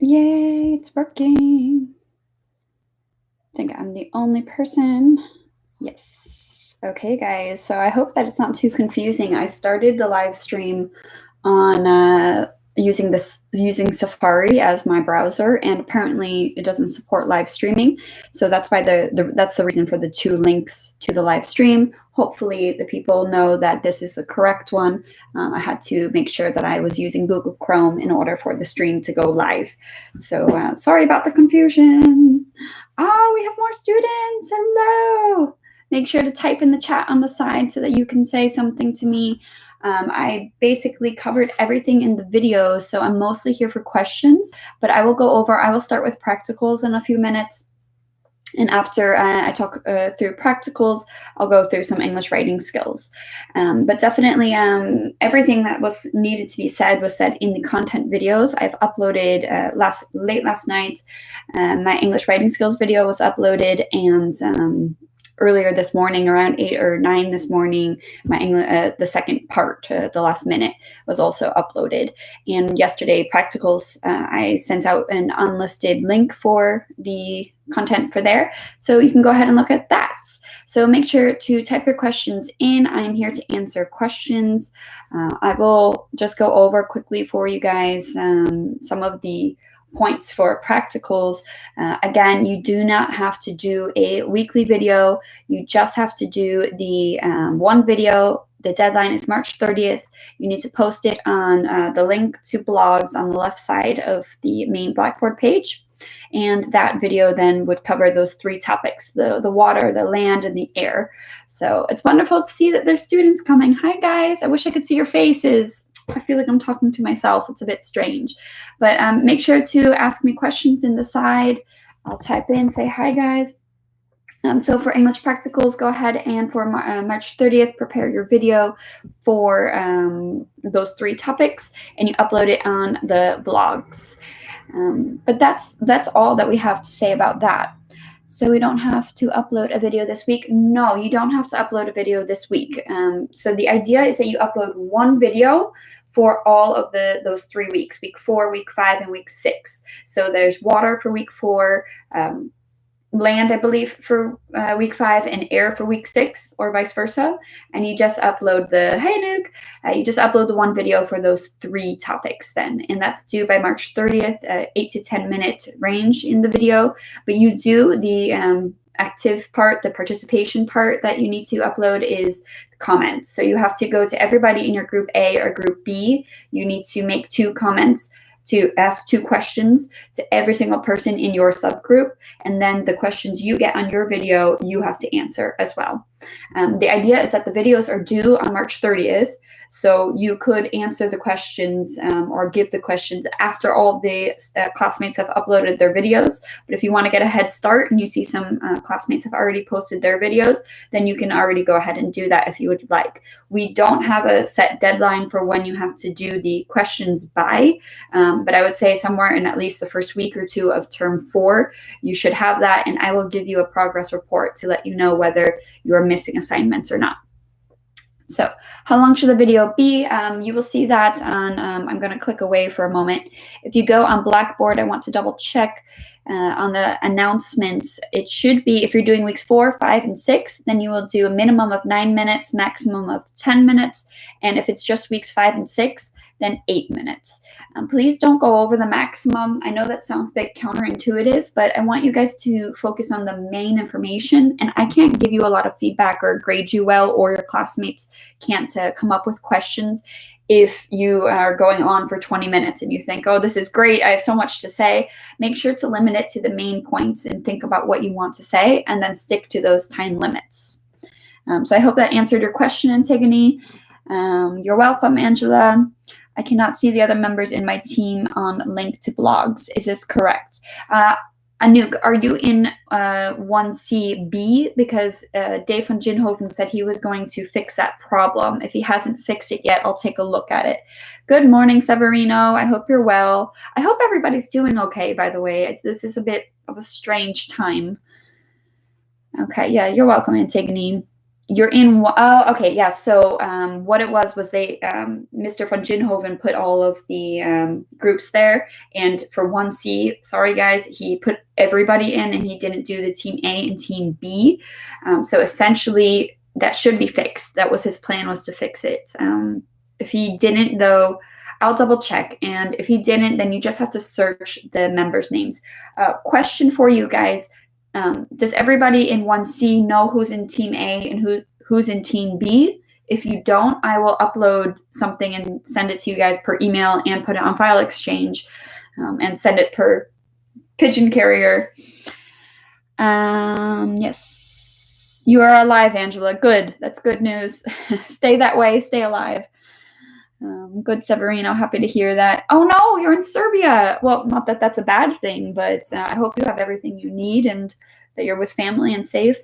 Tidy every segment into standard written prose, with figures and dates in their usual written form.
Yay, it's working. I think I'm the only person. Yes. Okay, guys. So I hope that it's not too confusing. I started the live stream on using Safari as my browser, and apparently it doesn't support live streaming. So that's why that's the reason for the 2 links to the live stream. Hopefully the people know that this is the correct one. I had to make sure that I was using Google Chrome in order for the stream to go live. So sorry about the confusion. Oh, we have more students. Hello. Make sure to type in the chat on the side so that you can say something to me. I basically covered everything in the video, so I'm mostly here for questions, but I will start with practicals in a few minutes. And after I talk through practicals, I'll go through some English writing skills. But definitely everything that was needed to be said was said in the content videos. I've uploaded late last night. My English writing skills video was uploaded, and earlier this morning, around 8 or 9 this morning, my the second part, the last minute, was also uploaded. And yesterday, practicals, I sent out an unlisted link for the content for there, so you can go ahead and look at that. So make sure to type your questions in. I'm here to answer questions. I will just go over quickly for you guys some of the points for practicals. Again, you do not have to do a weekly video. You just have to do the one video. The deadline is March 30th. You need to post it on the link to blogs on the left side of the main Blackboard page. And that video then would cover those 3 topics, the water, the land, and the air. So it's wonderful to see that there's students coming. Hi, guys. I wish I could see your faces. I feel like I'm talking to myself. It's a bit strange. But make sure to ask me questions in the side. I'll type in, say hi, guys. So for English practicals, go ahead and for March 30th, prepare your video for those 3 topics, and you upload it on the blogs. But that's all that we have to say about that. So we don't have to upload a video this week. No, you don't have to upload a video this week. So the idea is that you upload one video for all of those 3 weeks, week 4, week 5, and week 6. So there's water for week 4, land, I believe, for week 5, and air for week 6, or vice versa. And you just upload you just upload the one video for those 3 topics then. And that's due by March 30th, 8 to 10 minute range in the video. But you do the active part, the participation part that you need to upload is comments. So you have to go to everybody in your group A or group B. You need to make 2 comments, to ask 2 questions to every single person in your subgroup, and then the questions you get on your video, you have to answer as well. The idea is that the videos are due on March 30th, so you could answer the questions or give the questions after all the classmates have uploaded their videos. But if you want to get a head start and you see some classmates have already posted their videos, then you can already go ahead and do that if you would like. We don't have a set deadline for when you have to do the questions by, but I would say somewhere in at least the first week or 2 of term 4, you should have that, and I will give you a progress report to let you know whether you're missing assignments or not. So how long should the video be? You will see that on, I'm going to click away for a moment. If you go on Blackboard, I want to double check on the announcements. It should be, if you're doing weeks 4, 5, and 6, then you will do a minimum of 9 minutes, maximum of 10 minutes. And if it's just weeks 5 and 6, then 8 minutes. Please don't go over the maximum. I know that sounds a bit counterintuitive, but I want you guys to focus on the main information. And I can't give you a lot of feedback or grade you well, or your classmates can't come up with questions if you are going on for 20 minutes and you think, oh, this is great, I have so much to say. Make sure to limit it to the main points and think about what you want to say, and then stick to those time limits. So I hope that answered your question, Antigone. You're welcome, Angela. I cannot see the other members in my team on link to blogs. Is this correct? Anouk, are you in 1CB? Because Dave van Jinhoven said he was going to fix that problem. If he hasn't fixed it yet, I'll take a look at it. Good morning, Severino. I hope you're well. I hope everybody's doing okay, by the way. This is a bit of a strange time. Okay, yeah, you're welcome, Antigone. You're in. Oh, okay, yeah. So what it was they Mr. van Ginhoven put all of the groups there, and for 1C, sorry guys, he put everybody in, and he didn't do the team A and team B. So essentially, that should be fixed. That was his plan, was to fix it. If he didn't, though, I'll double check. And if he didn't, then you just have to search the members' names. Question for you guys. Does everybody in 1C know who's in team A and who's in team B? If you don't, I will upload something and send it to you guys per email and put it on File Exchange and send it per pigeon carrier. Yes, you are alive, Angela. Good. That's good news. Stay that way. Stay alive. Good, Severino. Happy to hear that. Oh no, you're in Serbia. Well, not that that's a bad thing, but I hope you have everything you need and that you're with family and safe.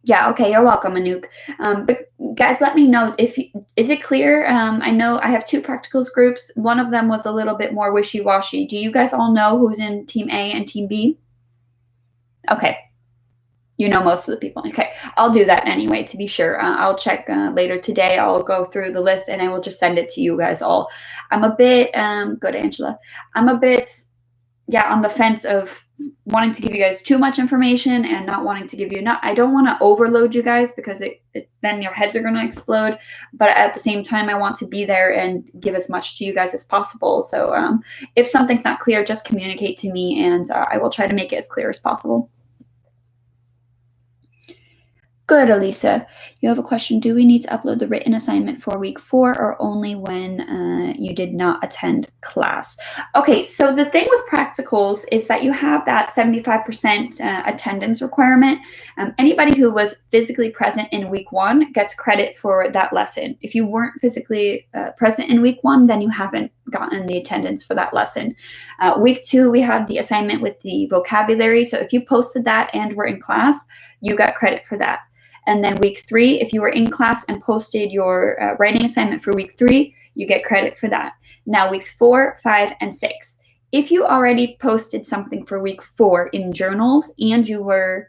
Yeah, okay, you're welcome, Anouk. But guys, let me know is it clear? I know I have 2 practicals groups. One of them was a little bit more wishy-washy. Do you guys all know who's in team A and team B? Okay. You know most of the people. Okay, I'll do that anyway to be sure. I'll check later today. I'll go through the list and I will just send it to you guys all. I'm a bit, good, Angela. I'm a bit, on the fence of wanting to give you guys too much information and not wanting to give you enough. I don't want to overload you guys because then your heads are going to explode. But at the same time, I want to be there and give as much to you guys as possible. So if something's not clear, just communicate to me and I will try to make it as clear as possible. Good, Elisa. You have a question. Do we need to upload the written assignment for week 4 or only when you did not attend class? Okay, so the thing with practicals is that you have that 75% attendance requirement. Anybody who was physically present in week 1 gets credit for that lesson. If you weren't physically present in week 1, then you haven't gotten the attendance for that lesson. Week 2, we had the assignment with the vocabulary. So if you posted that and were in class, you got credit for that. And then week 3, if you were in class and posted your writing assignment for week 3, you get credit for that. Now weeks 4, 5, and 6. If you already posted something for week 4 in journals and you were,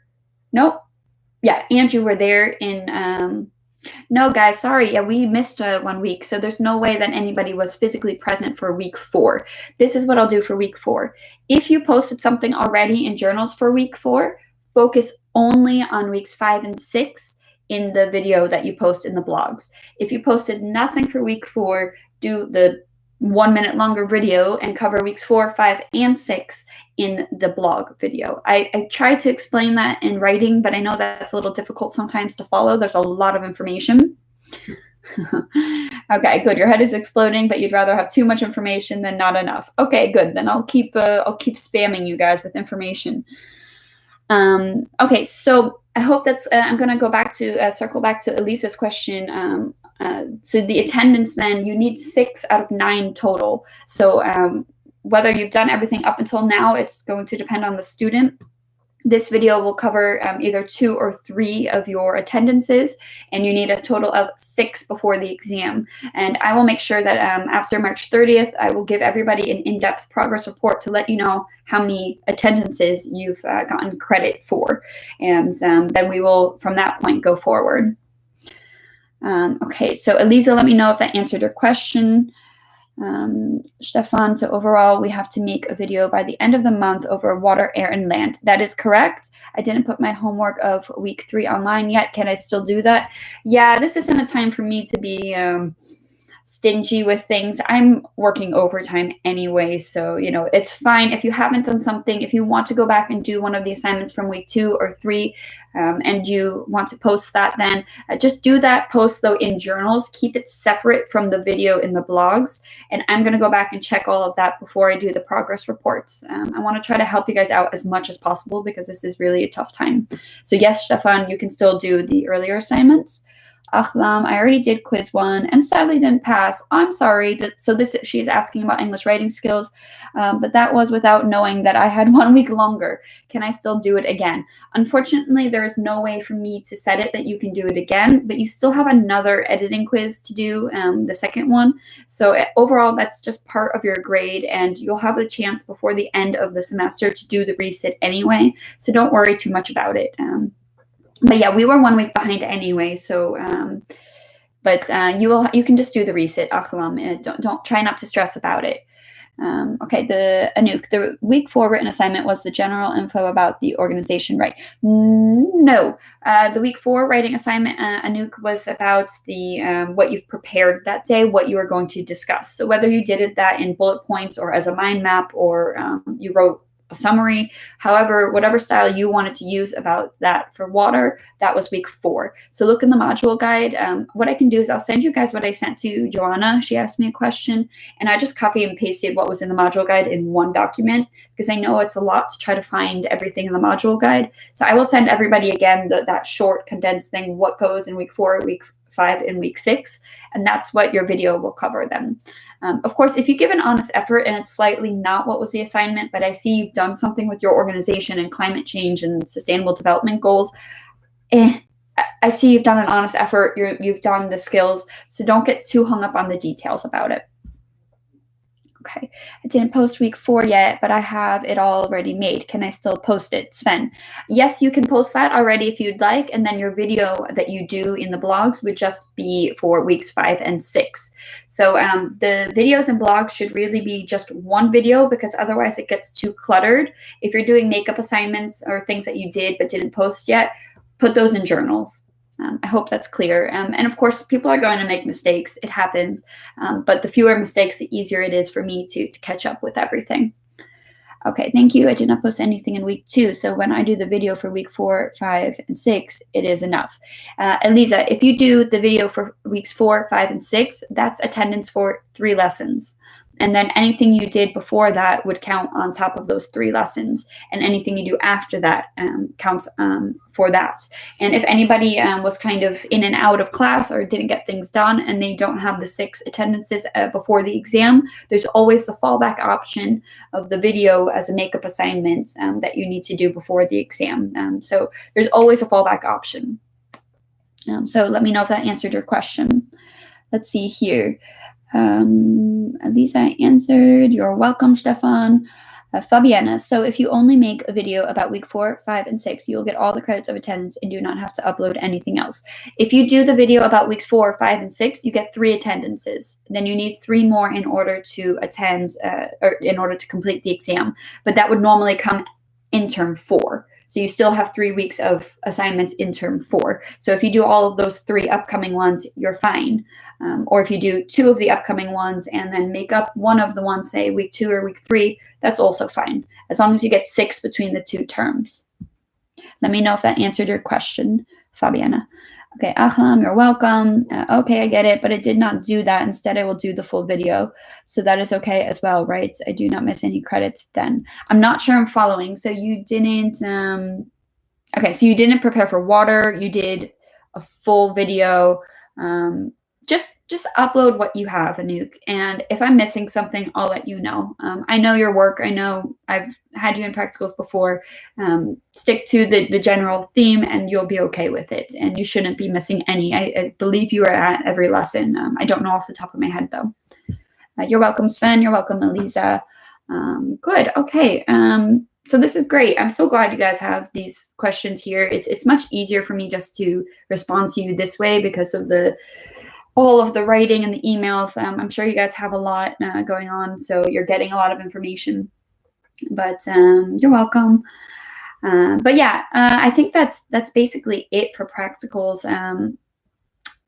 and you were there in, no guys, sorry, we missed 1 week. So there's no way that anybody was physically present for week 4. This is what I'll do for week 4. If you posted something already in journals for week 4, focus only on weeks 5 and 6 in the video that you post in the blogs. If you posted nothing for week 4, do the 1 minute longer video and cover weeks 4, 5, and 6 in the blog video. I try to explain that in writing, but I know that's a little difficult sometimes to follow. There's a lot of information. Okay, good. Your head is exploding, but you'd rather have too much information than not enough. Okay, good. Then I'll keep spamming you guys with information. Okay, so I hope that's, I'm going to go back to, circle back to Elisa's question. So the attendance then, you need 6 out of 9 total. So whether you've done everything up until now, it's going to depend on the student. This video will cover either 2 or 3 of your attendances, and you need a total of 6 before the exam. And I will make sure that after March 30th, I will give everybody an in-depth progress report to let you know how many attendances you've gotten credit for. And then we will, from that point, go forward. Okay, so Elisa, let me know if that answered your question. Stefan, so overall, we have to make a video by the end of the month over water, air, and land. That is correct. I didn't put my homework of week 3 online yet. Can I still do that? Yeah, this isn't a time for me to be stingy with things. I'm working overtime anyway, so it's fine if you haven't done something. If you want to go back and do one of the assignments from week 2 or 3 and you want to post that, then just do that. Post though in journals. Keep it separate from the video in the blogs, and I'm going to go back and check all of that before I do the progress reports. I want to try to help you guys out as much as possible because this is really a tough time. So yes, Stefan, you can still do the earlier assignments. Ahlam, I already did quiz 1 and sadly didn't pass. I'm sorry. She's asking about English writing skills, but that was without knowing that I had 1 week longer. Can I still do it again? Unfortunately, there is no way for me to set it that you can do it again, but you still have another editing quiz to do, the second one. So overall, that's just part of your grade, and you'll have a chance before the end of the semester to do the resit anyway. So don't worry too much about it. But yeah, we were 1 week behind anyway. So, but you can just do the reset, Achlam. Don't try not to stress about it. Okay, Anouk, the week 4 written assignment was the general info about the organization, right? No, the week 4 writing assignment, Anouk, was about the what you've prepared that day, what you are going to discuss. So whether you did that in bullet points or as a mind map, or you wrote a summary, however, whatever style you wanted to use about that for water, that was week 4. So look in the module guide. What I can do is I'll send you guys what I sent to Joanna. She asked me a question, and I just copy and pasted what was in the module guide in one document, because I know it's a lot to try to find everything in the module guide. So I will send everybody again that short condensed thing, what goes in week 4, week 5, and week 6, and that's what your video will cover then. Of course, if you give an honest effort and it's slightly not what was the assignment, but I see you've done something with your organization and climate change and sustainable development goals, I see you've done an honest effort, you've done the skills, so don't get too hung up on the details about it. Okay, I didn't post week 4 yet, but I have it already made. Can I still post it, Sven? Yes, you can post that already if you'd like, and then your video that you do in the blogs would just be for weeks 5 and 6. So the videos and blogs should really be just one video, because otherwise it gets too cluttered. If you're doing makeup assignments or things that you did but didn't post yet, put those in journals. I hope that's clear. And of course, people are going to make mistakes. It happens. But the fewer mistakes, the easier it is for me to catch up with everything. Okay, thank you. I did not post anything in week 2. So when I do the video for week 4, 5, and 6, it is enough. Elisa, if you do the video for weeks 4, 5, and 6, that's attendance for 3 lessons. And then anything you did before that would count on top of those 3 lessons. And anything you do after that counts for that. And if anybody was kind of in and out of class or didn't get things done and they don't have the 6 attendances before the exam, there's always the fallback option of the video as a makeup assignment that you need to do before the exam. So there's always a fallback option. So let me know if that answered your question. Let's see here. Lisa answered. You're welcome, Stefan. Fabiana, so if you only make a video about week 4, 5, and 6, you'll get all the credits of attendance and do not have to upload anything else. If you do the video about weeks 4, 5, and 6, you get 3 attendances. Then you need 3 more in order to attend, or in order to complete the exam. But that would normally come in term 4. So you still have 3 weeks of assignments in term 4. So if you do all of those 3 upcoming ones, you're fine. Or if you do 2 of the upcoming ones and then make up one of the ones, say week 2 or week 3, that's also fine, as long as you get 6 between the 2 terms. Let me know if that answered your question, Fabiana. Okay, Ahlam, you're welcome. Okay, I get it, but it did not do that. Instead, I will do the full video. So that is okay as well, right? I do not miss any credits then. I'm not sure I'm following. So you didn't, okay, so you didn't prepare for water. You did a full video. Just upload what you have, Anouk. And if I'm missing something, I'll let you know. I know your work. I know I've had you in practicals before. Stick to the general theme and you'll be okay with it. And you shouldn't be missing any. I believe you are at every lesson. I don't know off the top of my head, though. You're welcome, Sven. You're welcome, Elisa. Good. Okay. So this is great. I'm so glad you guys have these questions here. It's much easier for me just to respond to you this way because of all of the writing and the emails. I'm sure you guys have a lot going on, so you're getting a lot of information. But you're welcome. But yeah, I think that's basically it for practicals.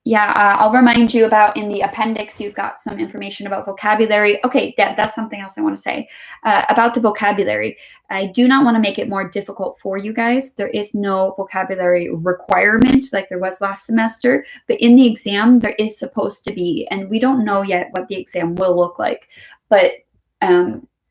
I'll remind you about in the appendix, you've got some information about vocabulary. Okay, that's something else I want to say about the vocabulary. I do not want to make it more difficult for you guys. There is no vocabulary requirement like there was last semester, but in the exam, there is supposed to be, and we don't know yet what the exam will look like. But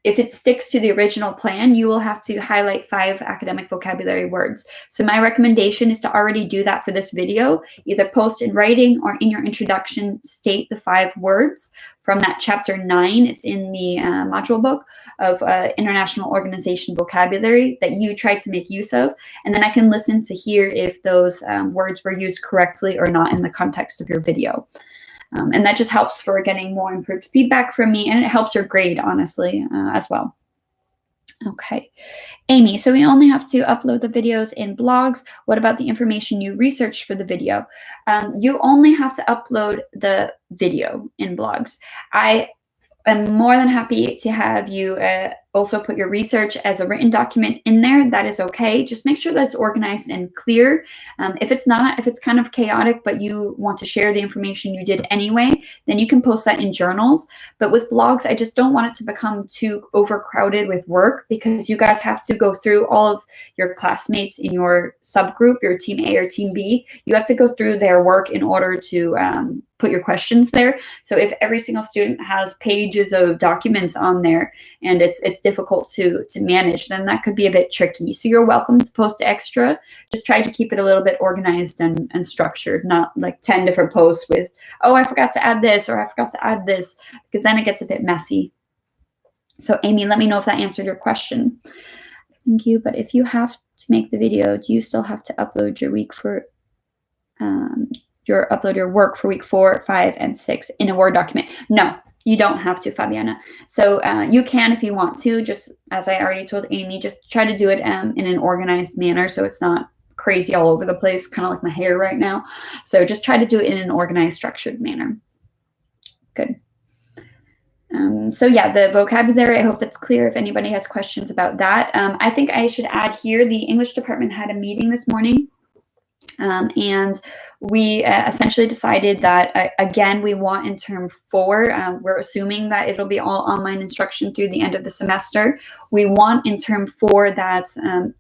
if it sticks to the original plan, you will have to highlight 5 academic vocabulary words. So my recommendation is to already do that for this video. Either post in writing or in your introduction, state the 5 words from that chapter 9. It's in the module book of international organization vocabulary that you tried to make use of. And then I can listen to hear if those words were used correctly or not in the context of your video. And that just helps for getting more improved feedback from me, and it helps your grade, honestly, as well. Okay. Amy, so we only have to upload the videos in blogs. What about the information you researched for the video? You only have to upload the video in blogs. I'm more than happy to have you also put your research as a written document in there. That is okay. Just make sure that it's organized and clear. If it's not, if it's kind of chaotic, but you want to share the information you did anyway, then you can post that in journals. But with blogs, I just don't want it to become too overcrowded with work, because you guys have to go through all of your classmates in your subgroup, your team A or team B. You have to go through their work in order to put your questions there. So if every single student has pages of documents on there and it's difficult to manage, then that could be a bit tricky. So you're welcome to post extra. Just try to keep it a little bit organized and structured, not like 10 different posts with, oh, I forgot to add this or I forgot to add this, because then it gets a bit messy. So Amy, let me know if that answered your question. Thank you. But if you have to make the video, do you still have to upload your week for upload your work for week 4, 5, and 6 in a Word document? No, you don't have to, Fabiana. So you can if you want to, just as I already told Amy, just try to do it in an organized manner so it's not crazy all over the place, kind of like my hair right now. So just try to do it in an organized, structured manner. Good. So yeah, the vocabulary, I hope that's clear if anybody has questions about that. I think I should add here, the English department had a meeting this morning. And we essentially decided that, again, we want in term 4, we're assuming that it'll be all online instruction through the end of the semester. We want in term 4 that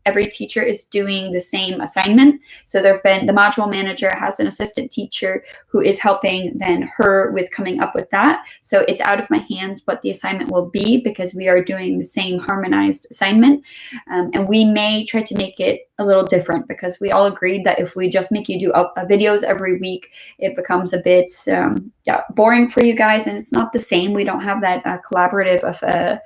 every teacher is doing the same assignment. So the module manager has an assistant teacher who is helping then her with coming up with that. So it's out of my hands what the assignment will be, because we are doing the same harmonized assignment. And we may try to make it a little different, because we all agreed that if we just make you do videos every week, it becomes a bit boring for you guys, and it's not the same. We don't have that collaborative of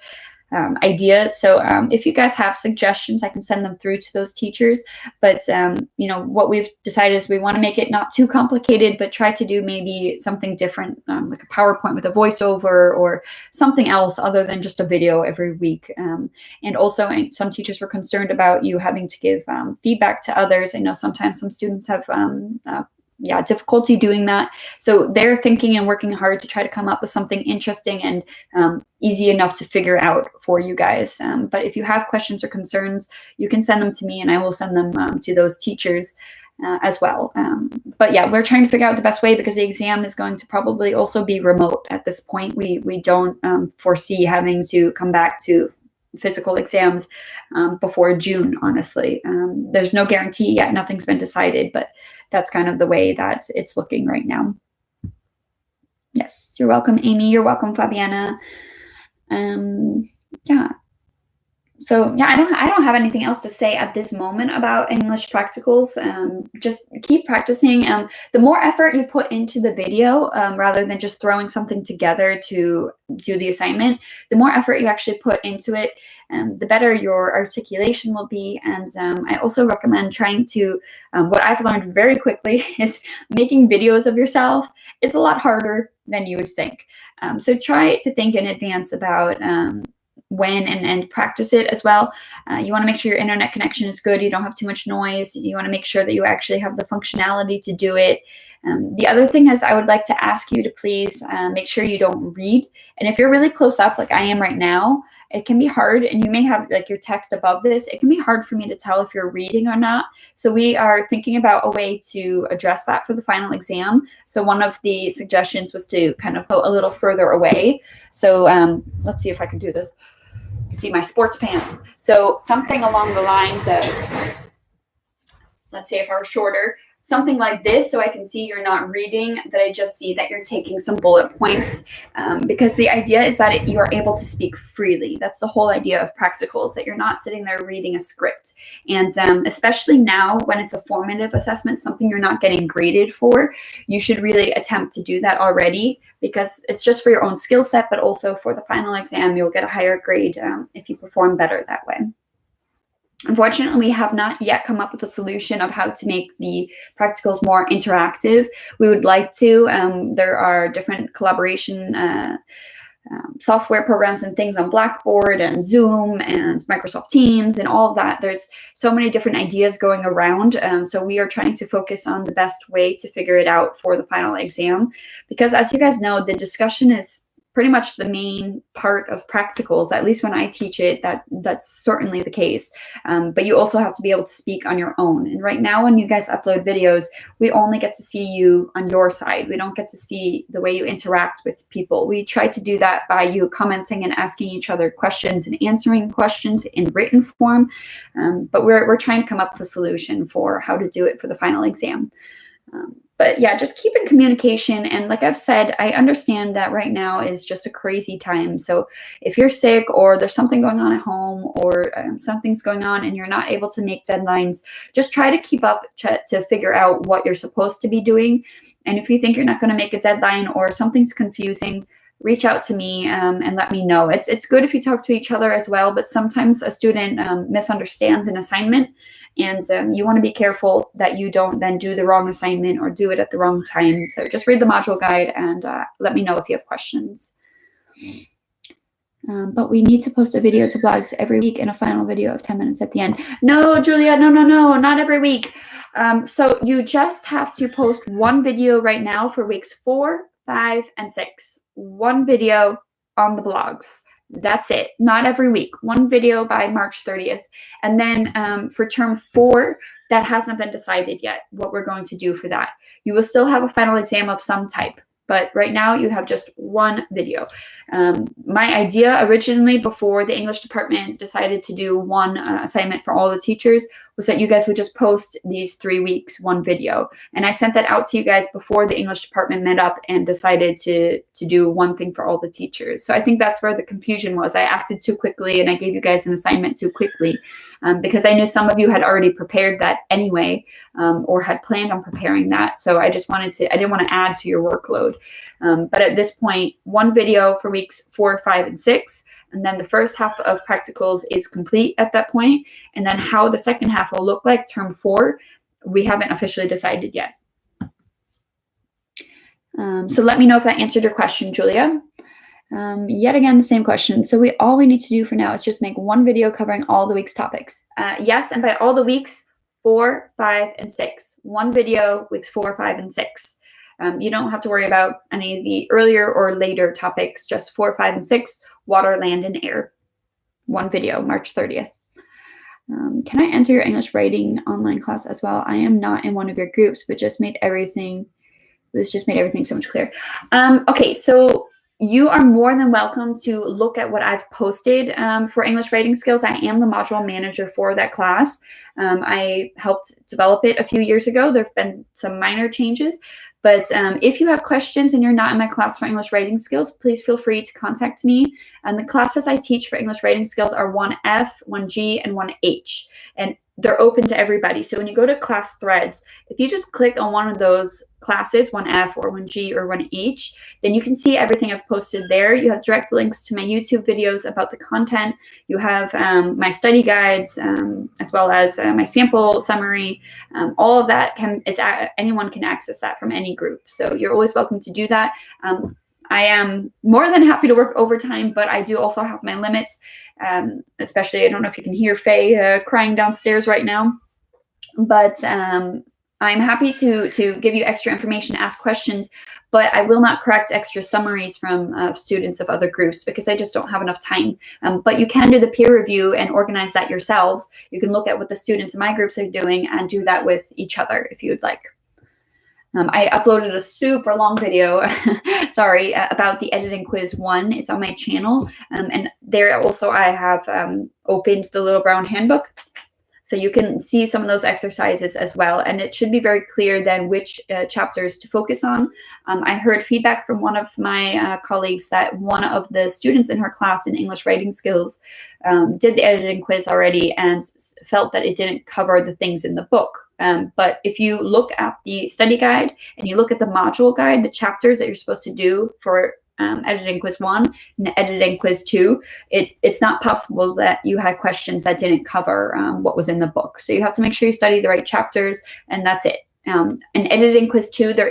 idea. So if you guys have suggestions, I can send them through to those teachers. But what we've decided is we want to make it not too complicated, but try to do maybe something different, like a PowerPoint with a voiceover or something else other than just a video every week. And also, some teachers were concerned about you having to give feedback to others. I know sometimes some students have difficulty doing that. So they're thinking and working hard to try to come up with something interesting and easy enough to figure out for you guys. But if you have questions or concerns, you can send them to me and I will send them to those teachers as well. But yeah, we're trying to figure out the best way, because the exam is going to probably also be remote at this point. We don't foresee having to come back to physical exams before June, honestly. There's no guarantee yet. Nothing's been decided, but that's kind of the way that it's looking right now. Yes, you're welcome, Amy. You're welcome, Fabiana. Yeah. So yeah, I don't have anything else to say at this moment about English practicals. Just keep practicing. The more effort you put into the video, rather than just throwing something together to do the assignment, the more effort you actually put into it, the better your articulation will be. And I also recommend trying to, what I've learned very quickly is making videos of yourself is a lot harder than you would think. So try to think in advance about when and practice it as well. You want to make sure your internet connection is good. You don't have too much noise. You want to make sure that you actually have the functionality to do it. The other thing is, I would like to ask you to please make sure you don't read. And if you're really close up, like I am right now, it can be hard, and you may have like your text above this. It can be hard for me to tell if you're reading or not. So we are thinking about a way to address that for the final exam. So one of the suggestions was to kind of go a little further away. So let's see if I can do this. You see my sports pants. So something along the lines of, let's say if I were shorter, something like this, so I can see you're not reading, that I just see that you're taking some bullet points, because the idea is that you are able to speak freely. That's the whole idea of practicals, that you're not sitting there reading a script. And especially now when it's a formative assessment, something you're not getting graded for, you should really attempt to do that already, because it's just for your own skill set, but also for the final exam, you'll get a higher grade if you perform better that way. Unfortunately, we have not yet come up with a solution of how to make the practicals more interactive. We would like to. There are different collaboration software programs and things on Blackboard and Zoom and Microsoft Teams and all of that. There's so many different ideas going around. So we are trying to focus on the best way to figure it out for the final exam, because as you guys know, the discussion is pretty much the main part of practicals. At least when I teach it, that's certainly the case. But you also have to be able to speak on your own. And right now, when you guys upload videos, we only get to see you on your side. We don't get to see the way you interact with people. We try to do that by you commenting and asking each other questions and answering questions in written form. But we're trying to come up with a solution for how to do it for the final exam. But yeah, just keep in communication. And like I've said, I understand that right now is just a crazy time. So if you're sick or there's something going on at home or something's going on and you're not able to make deadlines, just try to keep up to figure out what you're supposed to be doing. And if you think you're not going to make a deadline or something's confusing, reach out to me and let me know. It's good if you talk to each other as well, but sometimes a student misunderstands an assignment. And you want to be careful that you don't then do the wrong assignment or do it at the wrong time. So just read the module guide and let me know if you have questions. But we need to post a video to blogs every week and a final video of 10 minutes at the end. No, Julia, no, not every week. So you just have to post one video right now for weeks 4, 5, and 6. One video on the blogs. That's it. Not every week. One video by March 30th. And then for term 4, that hasn't been decided yet what we're going to do for that. You will still have a final exam of some type. But right now you have just one video. My idea originally, before the English department decided to do one assignment for all the teachers, was that you guys would just post these 3 weeks, one video. And I sent that out to you guys before the English department met up and decided to do one thing for all the teachers. So I think that's where the confusion was. I acted too quickly and I gave you guys an assignment too quickly because I knew some of you had already prepared that anyway or had planned on preparing that. So I just I didn't want to add to your workload. But at this point, one video for weeks 4, 5, and 6. And then the first half of practicals is complete at that point. And then how the second half will look like, term 4, we haven't officially decided yet. So let me know if that answered your question, Julia. Yet again, the same question. So all we need to do for now is just make one video covering all the week's topics. Yes, and by all the weeks, 4, 5, and 6. One video, weeks 4, 5, and 6. You don't have to worry about any of the earlier or later topics, just 4, 5, and 6, water, land, and air. One video, March 30th. Can I enter your English writing online class as well? I am not in one of your groups, but this just made everything so much clearer. Okay, so you are more than welcome to look at what I've posted for English writing skills. I am the module manager for that class. I helped develop it a few years ago. There have been some minor changes. But if you have questions and you're not in my class for English writing skills, please feel free to contact me. And the classes I teach for English writing skills are 1F, 1G, and 1H. And they're open to everybody. So when you go to class threads, if you just click on one of those classes, 1F or 1G or 1H, then you can see everything I've posted there. You have direct links to my YouTube videos about the content. You have my study guides, as well as my sample summary. All of that anyone can access that from any group. So you're always welcome to do that. I am more than happy to work overtime, but I do also have my limits, especially, I don't know if you can hear Faye crying downstairs right now, but I'm happy to give you extra information, ask questions, but I will not correct extra summaries from students of other groups because I just don't have enough time. But you can do the peer review and organize that yourselves. You can look at what the students in my groups are doing and do that with each other if you would like. I uploaded a super long video, sorry, about the editing quiz 1. It's on my channel. And there also I have opened the Little Brown Handbook. So you can see some of those exercises as well. And it should be very clear then which chapters to focus on. I heard feedback from one of my colleagues that one of the students in her class in English writing skills did the editing quiz already and felt that it didn't cover the things in the book. But if you look at the study guide and you look at the module guide, the chapters that you're supposed to do for editing quiz 1 and editing quiz 2, it's not possible that you had questions that didn't cover what was in the book. So you have to make sure you study the right chapters, and that's it. an editing quiz too. There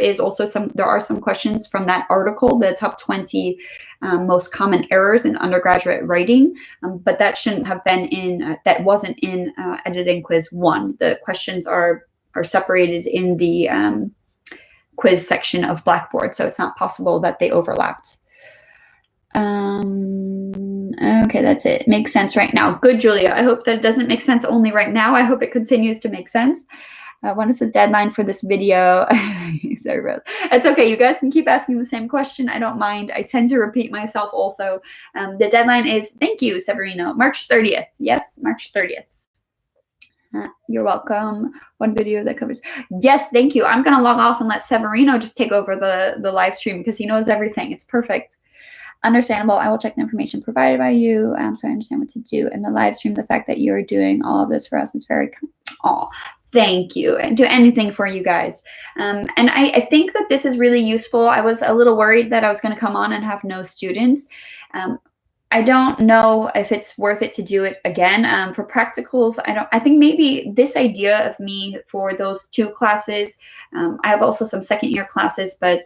are some questions from that article, the top 20 most common errors in undergraduate writing, but that shouldn't have been that wasn't in editing quiz 1. The questions are separated in the quiz section of Blackboard, so it's not possible that they overlapped. Okay, that's it. Makes sense right now. Good, Julia. I hope that it doesn't make sense only right now. I hope it continues to make sense. When is the deadline for this video? It's okay. You guys can keep asking the same question. I don't mind. I tend to repeat myself also. The deadline is, thank you, Severino, March 30th. Yes, March 30th. You're welcome. One video that covers. Yes, thank you. I'm going to log off and let Severino just take over the live stream because he knows everything. It's perfect. Understandable. I will check the information provided by you so I understand what to do. And the live stream, the fact that you're doing all of this for us is very thank you, and do anything for you guys. And I think that this is really useful. I was a little worried that I was going to come on and have no students. I don't know if it's worth it to do it again. For practicals, I think maybe this idea of me for those 2 classes, I have also some second-year classes, but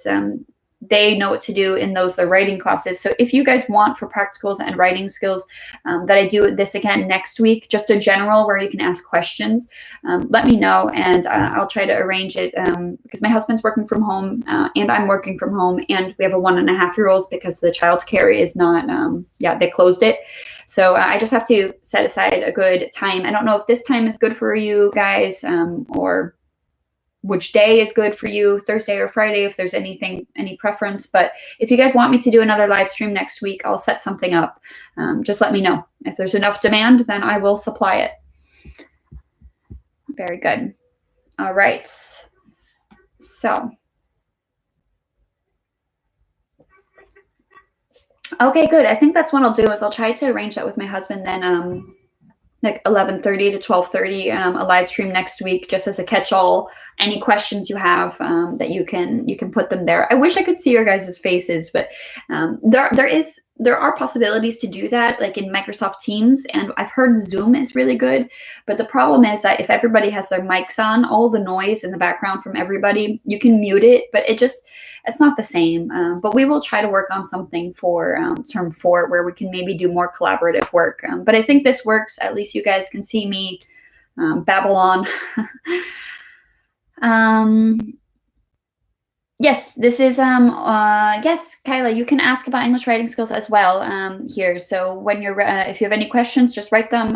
they know what to do in those writing classes. So if you guys want for practicals and writing skills that I do this again next week, just a general where you can ask questions, let me know, and I'll try to arrange it because my husband's working from home and I'm working from home, and we have a 1.5-year-old because the childcare is not, they closed it. So I just have to set aside a good time. I don't know if this time is good for you guys or which day is good for you, Thursday or Friday, if there's any preference. But if you guys want me to do another live stream next week, I'll set something up. Just let me know. If there's enough demand, then I will supply it. Very good. All right. So. Okay, good. I think that's what I'll do is I'll try to arrange that with my husband then like 11:30 to 12:30, a live stream next week, just as a catch-all. Any questions you have that you can put them there. I wish I could see your guys' faces, but there are possibilities to do that, like in Microsoft Teams, and I've heard Zoom is really good. But the problem is that if everybody has their mics on, all the noise in the background from everybody, you can mute it, but it's not the same. But we will try to work on something for term 4 where we can maybe do more collaborative work. But I think this works. At least you guys can see me babble on. Yes, this is, yes, Kyla, you can ask about English writing skills as well here. So when you're, if you have any questions, just write them.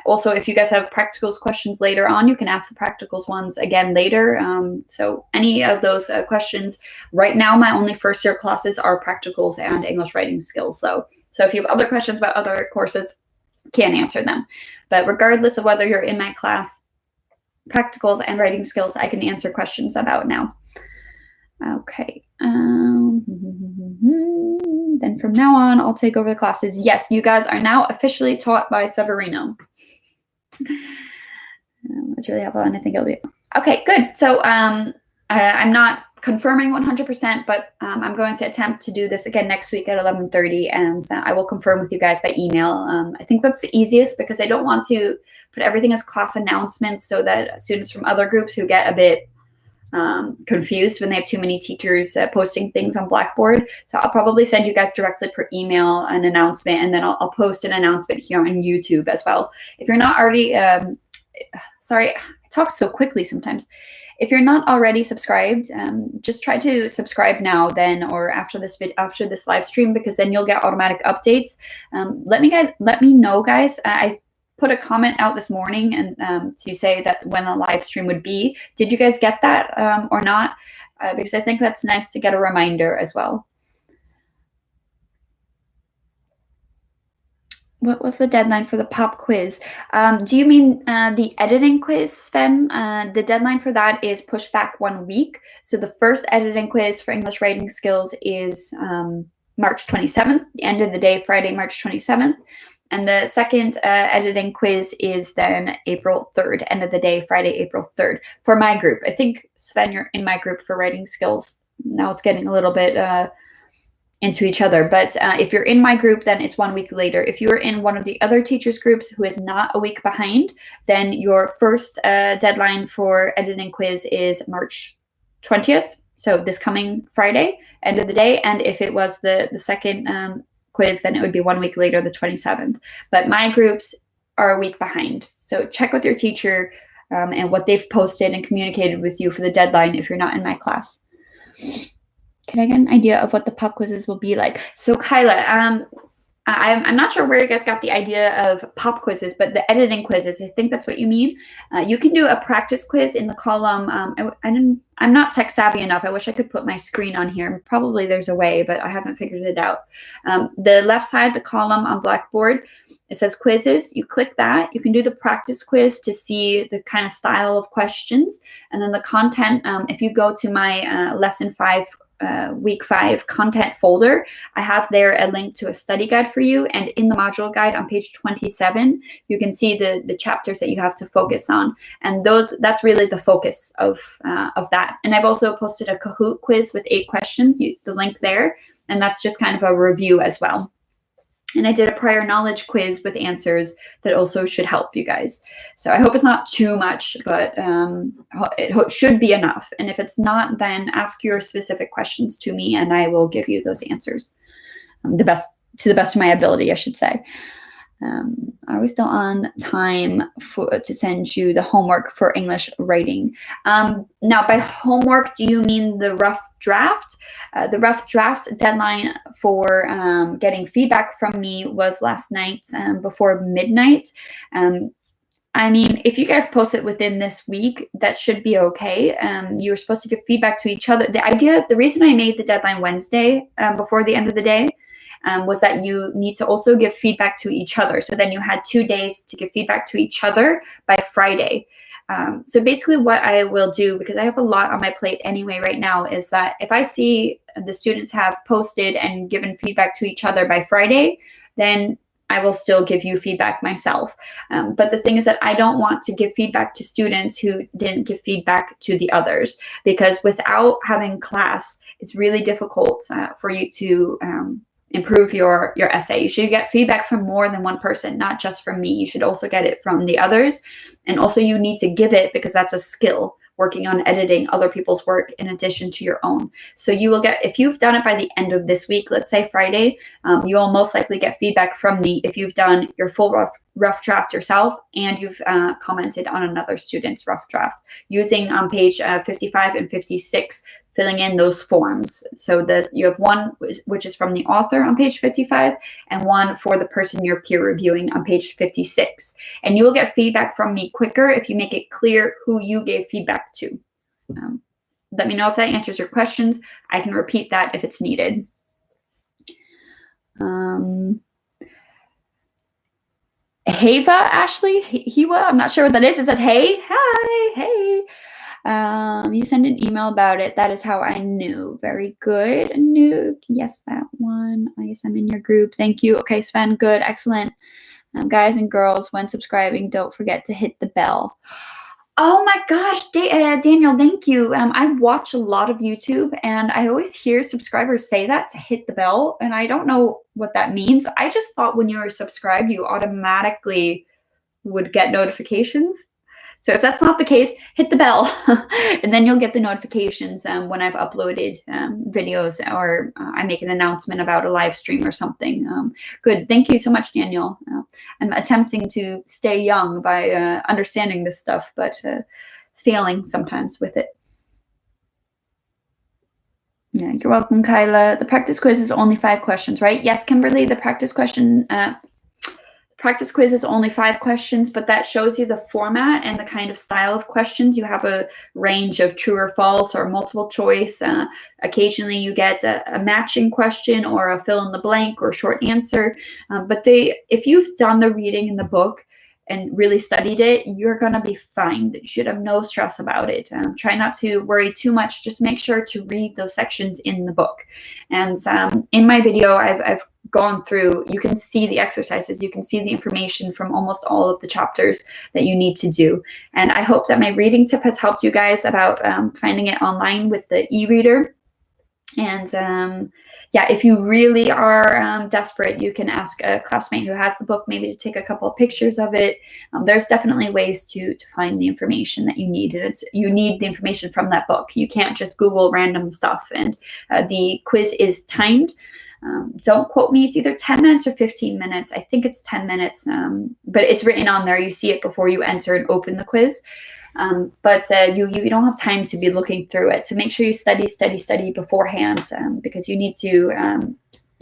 Also, if you guys have practicals questions later on, you can ask the practicals ones again later. So any of those questions, right now, my only first-year classes are practicals and English writing skills. So if you have other questions about other courses, can answer them. But regardless of whether you're in my class, practicals and writing skills, I can answer questions about now. Okay. Then from now on, I'll take over the classes. Yes, you guys are now officially taught by Severino. That's really helpful, and I think it'll be okay. Good. So I'm not confirming 100%, but I'm going to attempt to do this again next week at 11:30, and I will confirm with you guys by email. I think that's the easiest because I don't want to put everything as class announcements so that students from other groups who get a bit confused when they have too many teachers posting things on Blackboard. So I'll probably send you guys directly per email an announcement, and then I'll post an announcement here on YouTube as well. If you're not already, sorry, I talk so quickly sometimes. If you're not already subscribed, just try to subscribe now then, or after this live stream, because then you'll get automatic updates. Let me know, guys. I put a comment out this morning and to say that when the live stream would be. Did you guys get that or not? Because I think that's nice to get a reminder as well. What was the deadline for the pop quiz? Do you mean the editing quiz, Sven? The deadline for that is pushed back 1 week. So the first editing quiz for English writing skills is March 27th, the end of the day, Friday, March 27th. And the second editing quiz is then April 3rd, end of the day, Friday, April 3rd. For my group, I think, Sven, you're in my group for writing skills. Now it's getting a little bit into each other. But if you're in my group, then it's 1 week later. If you're in one of the other teachers' groups who is not a week behind, then your first deadline for editing quiz is March 20th. So this coming Friday, end of the day. And if it was the second quiz, then it would be 1 week later, the 27th. But my groups are a week behind. So check with your teacher and what they've posted and communicated with you for the deadline if you're not in my class. Can I get an idea of what the pop quizzes will be like? So Kyla, I'm not sure where you guys got the idea of pop quizzes, but the editing quizzes, I think that's what you mean. You can do a practice quiz in the column. I'm not tech savvy enough. I wish I could put my screen on here. Probably there's a way, but I haven't figured it out. The left side, the column on Blackboard, it says quizzes. You click that. You can do the practice quiz to see the kind of style of questions. And then the content, if you go to my lesson 5, week 5 content folder, I have there a link to a study guide for you. And in the module guide on page 27, you can see the chapters that you have to focus on. And that's really the focus of that. And I've also posted a Kahoot quiz with 8 questions, the link there. And that's just kind of a review as well. And I did a prior knowledge quiz with answers that also should help you guys. So I hope it's not too much, but it should be enough. And if it's not, then ask your specific questions to me and I will give you those answers to the best of my ability, I should say. Are we still on time to send you the homework for English writing? Now, by homework, do you mean the rough draft? The rough draft deadline for getting feedback from me was last night before midnight. I mean, if you guys post it within this week, that should be okay. You were supposed to give feedback to each other. The reason I made the deadline Wednesday before the end of the day was that you need to also give feedback to each other. So then you had 2 days to give feedback to each other by Friday. So basically what I will do, because I have a lot on my plate anyway right now, is that if I see the students have posted and given feedback to each other by Friday, then I will still give you feedback myself. But the thing is that I don't want to give feedback to students who didn't give feedback to the others, because without having class, it's really difficult for you to improve your essay. You should get feedback from more than one person, not just from me. You should also get it from the others. And also you need to give it, because that's a skill, working on editing other people's work in addition to your own. So you will get, if you've done it by the end of this week, let's say Friday, you will most likely get feedback from me if you've done your full rough draft yourself and you've commented on another student's rough draft using on page 55 and 56, filling in those forms. So you have one which is from the author on page 55 and one for the person you're peer reviewing on page 56. And you will get feedback from me quicker if you make it clear who you gave feedback to. Let me know if that answers your questions. I can repeat that if it's needed. Heva, Ashley, Hewa, I'm not sure what that is. Is it hey? Hi, hey. You sent an email about it. That is how I knew. Very good. Nuke. Yes, that one. I guess I'm in your group. Thank you. Okay, Sven, good. Excellent. Guys and girls, when subscribing, don't forget to hit the bell. Oh my gosh, Daniel, thank you. I watch a lot of YouTube and I always hear subscribers say that, to hit the bell. And I don't know what that means. I just thought when you were subscribed, you automatically would get notifications. So if that's not the case, hit the bell and then you'll get the notifications when I've uploaded videos or I make an announcement about a live stream or something. Good. Thank you so much, Daniel. I'm attempting to stay young by understanding this stuff, but failing sometimes with it. Yeah, you're welcome, Kyla. The practice quiz is only 5 questions, right? Yes, Kimberly, the practice quiz is only 5 questions, but that shows you the format and the kind of style of questions. You have a range of true or false or multiple choice. Occasionally you get a matching question or a fill in the blank or short answer. But if you've done the reading in the book and really studied it, you're going to be fine. You should have no stress about it. Try not to worry too much. Just make sure to read those sections in the book. And in my video, I've gone through, you can see the exercises, you can see the information from almost all of the chapters that you need to do. And I hope that my reading tip has helped you guys about finding it online with the e-reader. And yeah, if you really are desperate, you can ask a classmate who has the book maybe to take a couple of pictures of it. There's definitely ways to find the information that you need. And you need the information from that book. You can't just Google random stuff. And the quiz is timed. Don't quote me. It's either 10 minutes or 15 minutes. I think it's 10 minutes, but it's written on there. You see it before you enter and open the quiz. But you don't have time to be looking through it. So make sure you study beforehand, because you need to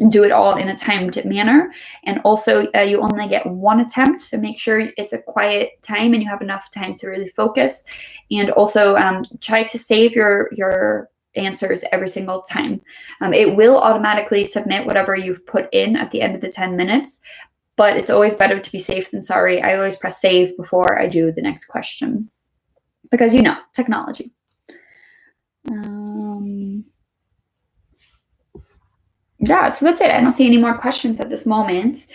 do it all in a timed manner. And also you only get one attempt, so make sure it's a quiet time and you have enough time to really focus. And also try to save your answers every single time. It will automatically submit whatever you've put in at the end of the 10 minutes, but it's always better to be safe than sorry. I always press save before I do the next question, because technology. Yeah, so that's it. I don't see any more questions at this moment.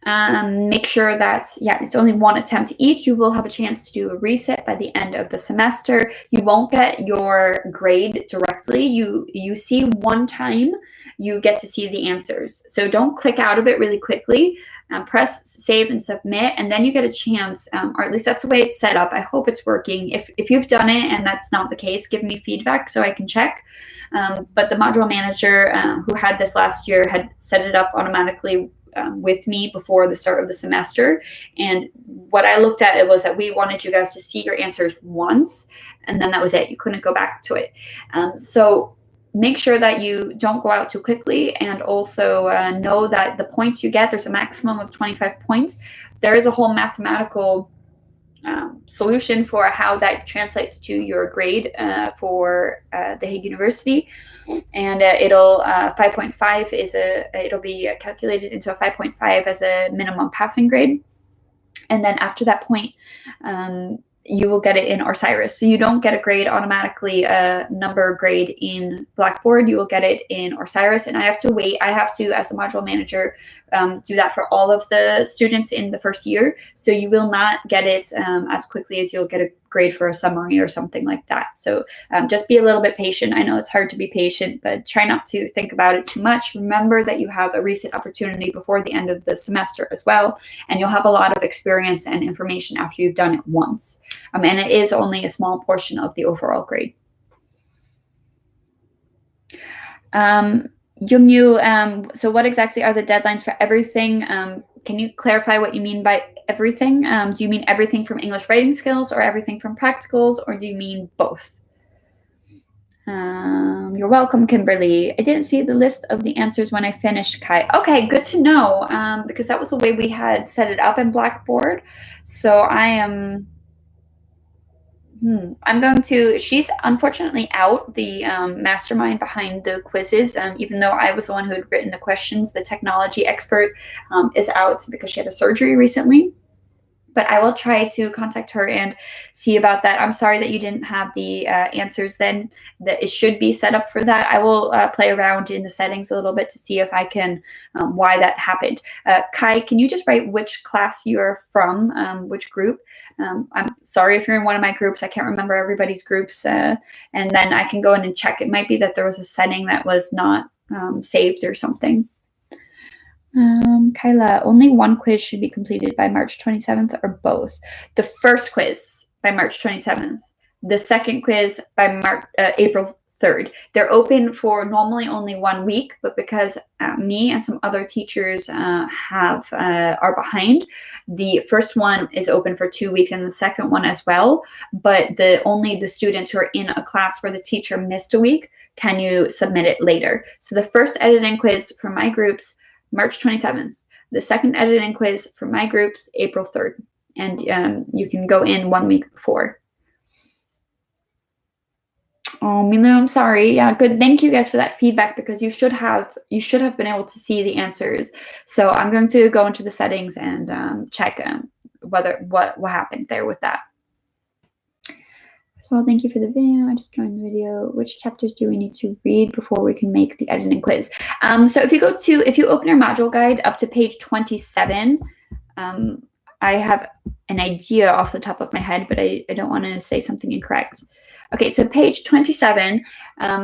Make sure that, it's only one attempt each. You will have a chance to do a reset by the end of the semester. You won't get your grade directly. You see one time, you get to see the answers. So don't click out of it really quickly. Press save and submit, and then you get a chance, or at least that's the way it's set up. I hope it's working. If you've done it and that's not the case, give me feedback so I can check. But the module manager who had this last year had set it up automatically with me before the start of the semester. And what I looked at, it was that we wanted you guys to see your answers once, and then that was it. You couldn't go back to it. So make sure that you don't go out too quickly, and also know that the points you get, there's a maximum of 25 points. There is a whole mathematical solution for how that translates to your grade for the Hague University. And it'll 5.5 it'll be calculated into a 5.5 as a minimum passing grade. And then after that point, you will get it in Osiris. So you don't get a grade automatically, a number grade in Blackboard. You will get it in Osiris. And I have to wait. I have to, as the module manager, do that for all of the students in the first year. So you will not get it as quickly as you'll get a grade for a summary or something like that. So just be a little bit patient. I know it's hard to be patient, but try not to think about it too much. Remember that you have a recent opportunity before the end of the semester as well. And you'll have a lot of experience and information after you've done it once. And it is only a small portion of the overall grade. Jungyu, so what exactly are the deadlines for everything? Can you clarify what you mean by everything? Do you mean everything from English writing skills, or everything from practicals, or do you mean both? You're welcome, Kimberly. I didn't see the list of the answers when I finished, Kai. Okay, good to know, because that was the way we had set it up in Blackboard. So I'm going to, she's unfortunately out, the mastermind behind the quizzes, even though I was the one who had written the questions. The technology expert is out because she had a surgery recently. But I will try to contact her and see about that. I'm sorry that you didn't have the answers then. That it should be set up for that. I will play around in the settings a little bit to see if I can, why that happened. Kai, can you just write which class you're from, which group? I'm sorry if you're in one of my groups. I can't remember everybody's groups. And then I can go in and check. It might be that there was a setting that was not saved or something. Kyla, only one quiz should be completed by March 27th, or both? The first quiz by March 27th. The second quiz by April 3rd. They're open for normally only 1 week, but because me and some other teachers are behind, the first one is open for 2 weeks and the second one as well. But only the students who are in a class where the teacher missed a week can you submit it later. So the first editing quiz for my groups, March 27th. The second editing quiz for my groups, April 3rd. And you can go in 1 week before. Oh, Milu, I'm sorry. Yeah, good. Thank you guys for that feedback, because you should have been able to see the answers. So I'm going to go into the settings and check what happened there with that. So thank you for the video. I just joined the video. Which chapters do we need to read before we can make the editing quiz? So if you open your module guide up to page 27, I have an idea off the top of my head, but I don't want to say something incorrect. Okay, so page 27,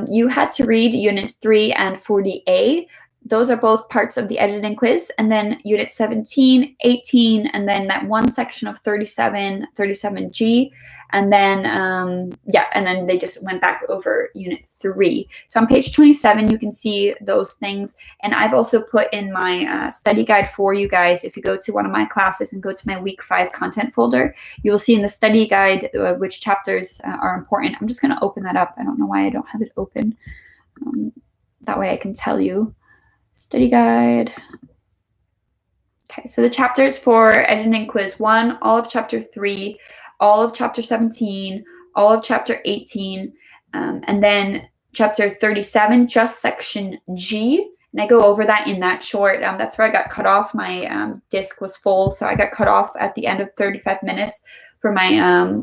you had to read Unit 3 and 40A. Those are both parts of the editing quiz. And then Unit 17, 18, and then that one section of 37, 37G. And then, and then they just went back over Unit 3. So on page 27, you can see those things. And I've also put in my study guide for you guys. If you go to one of my classes and go to my week 5 content folder, you will see in the study guide which chapters are important. I'm just going to open that up. I don't know why I don't have it open. That way I can tell you. Study guide. Okay, so the chapters for editing quiz 1, all of chapter 3, all of chapter 17, all of chapter 18, and then chapter 37, just section G. And I go over that in that short. That's where I got cut off. My disc was full, so I got cut off at the end of 35 minutes for my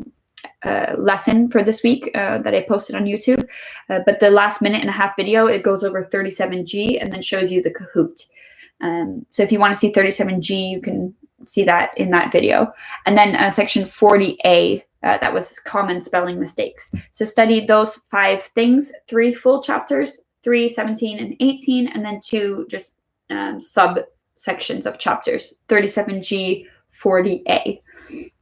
lesson for this week that I posted on YouTube. But the last minute and a half video, it goes over 37G and then shows you the Kahoot. So if you want to see 37G, you can see that in that video. And then section 40A, that was common spelling mistakes. So study those 5 things, 3 full chapters, 3, 17, and 18, and then 2 just subsections of chapters, 37G, 40A.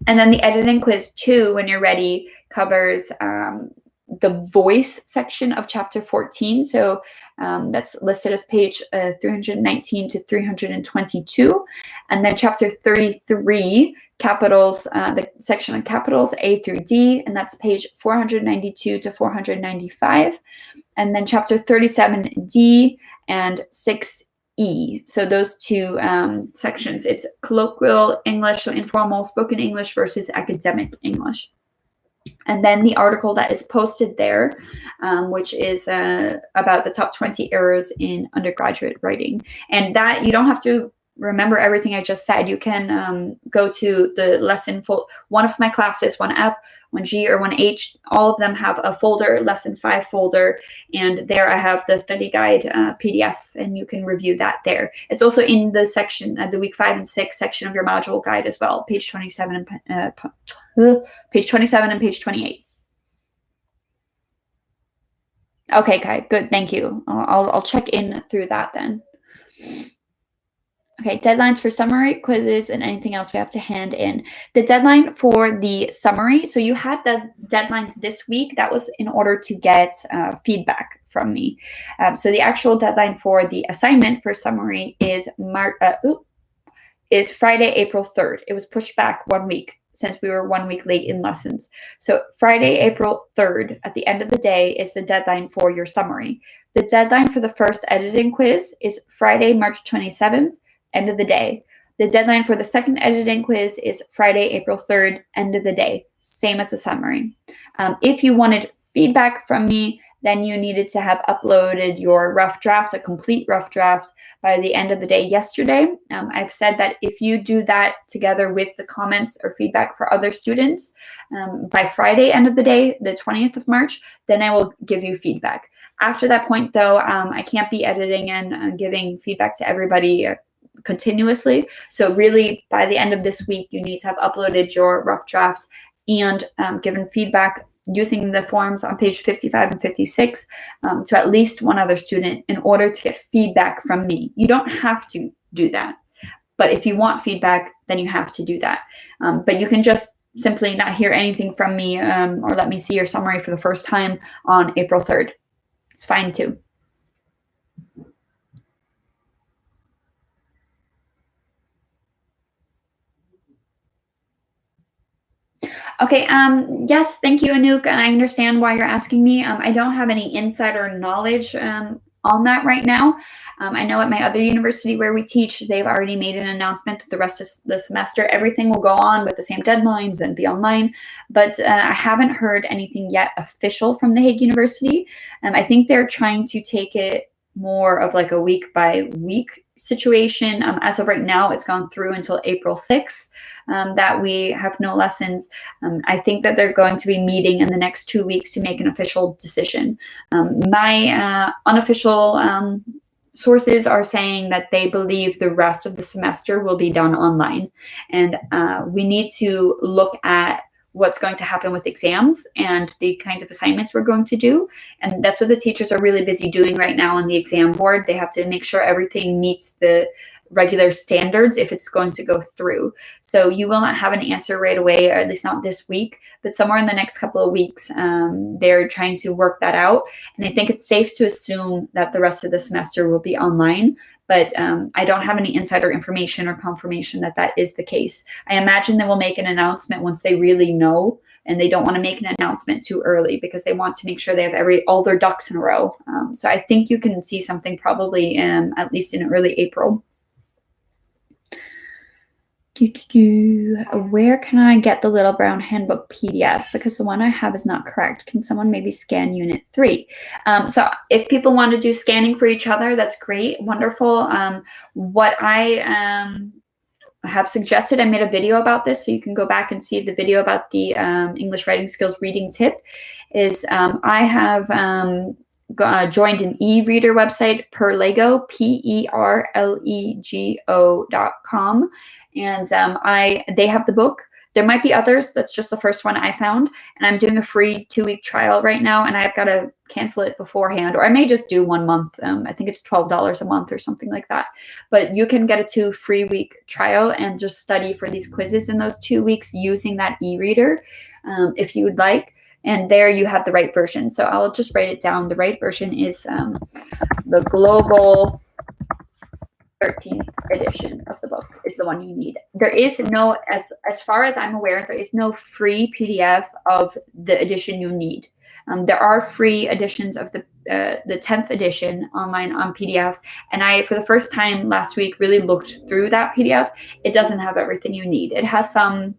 And then the editing quiz 2, when you're ready, covers the voice section of chapter 14. So that's listed as page 319 to 322. And then chapter 33, capitals, the section on capitals A through D, and that's page 492 to 495. And then chapter 37D and 6E. So those 2 sections, it's colloquial English, so informal spoken English versus academic English. And then the article that is posted there, which is about the top 20 errors in undergraduate writing. And that you don't have to remember everything I just said. You can go to the lesson one of my classes, 1F, 1G, or 1H. All of them have a folder, lesson 5 folder, and there I have the study guide PDF, and you can review that there. It's also in the section, the week 5 and 6 section of your module guide as well, page 27 and page 27 and page 28. Okay, Kai, good, thank you. I'll check in through that then. Okay, deadlines for summary, quizzes, and anything else we have to hand in. The deadline for the summary, so you had the deadlines this week. That was in order to get feedback from me. So the actual deadline for the assignment for summary is Friday, April 3rd. It was pushed back 1 week since we were 1 week late in lessons. So Friday, April 3rd, at the end of the day, is the deadline for your summary. The deadline for the first editing quiz is Friday, March 27th. End of the day. The deadline for the second editing quiz is Friday, April 3rd, end of the day. Same as the summary. If you wanted feedback from me, then you needed to have uploaded your rough draft, a complete rough draft, by the end of the day yesterday. I've said that if you do that together with the comments or feedback for other students by Friday, end of the day, the 20th of March, then I will give you feedback. After that point, though, I can't be editing and giving feedback to everybody continuously. So really, by the end of this week, you need to have uploaded your rough draft and given feedback using the forms on page 55 and 56 to at least one other student in order to get feedback from me. You don't have to do that, but if you want feedback, then you have to do that. But you can just simply not hear anything from me or let me see your summary for the first time on April 3rd. It's fine too. Okay, yes, thank you, Anouk. I understand why you're asking me. I don't have any insider knowledge on that right now. I know at my other university where we teach, they've already made an announcement that the rest of the semester, everything will go on with the same deadlines and be online. But I haven't heard anything yet official from the Hague University. I think they're trying to take it more of like a week by week situation. As of right now, it's gone through until April 6th that we have no lessons. I think that they're going to be meeting in the next 2 weeks to make an official decision. My unofficial sources are saying that they believe the rest of the semester will be done online. And we need to look at what's going to happen with exams and the kinds of assignments we're going to do. And that's what the teachers are really busy doing right now on the exam board. They have to make sure everything meets the regular standards if it's going to go through. So you will not have an answer right away, or at least not this week, but somewhere in the next couple of weeks, they're trying to work that out. And I think it's safe to assume that the rest of the semester will be online, but I don't have any insider information or confirmation that that is the case. I imagine they will make an announcement once they really know, and they don't want to make an announcement too early because they want to make sure they have all their ducks in a row. So I think you can see something probably at least in early April. Where can I get the Little Brown Handbook PDF? Because the one I have is not correct. Can someone maybe scan Unit 3? So if people want to do scanning for each other, that's great, wonderful. What I have suggested, I made a video about this, so you can go back and see the video about the English Writing Skills reading tip, is I have joined an e-reader website, Perlego, Perlego.com, and they have the book. There might be others. That's just the first one I found, and I'm doing a free 2-week trial right now, and I've got to cancel it beforehand, or I may just do 1 month. I think it's $12 a month or something like that. But you can get a 2 free week trial and just study for these quizzes in those 2 weeks using that e-reader, if you would like. And there you have the right version. So I'll just write it down. The right version is the Global 13th edition of the book is the one you need. There is no, as far as I'm aware, there is no free PDF of the edition you need. There are free editions of the 10th edition online on PDF. And I, for the first time last week, really looked through that PDF. It doesn't have everything you need. It has some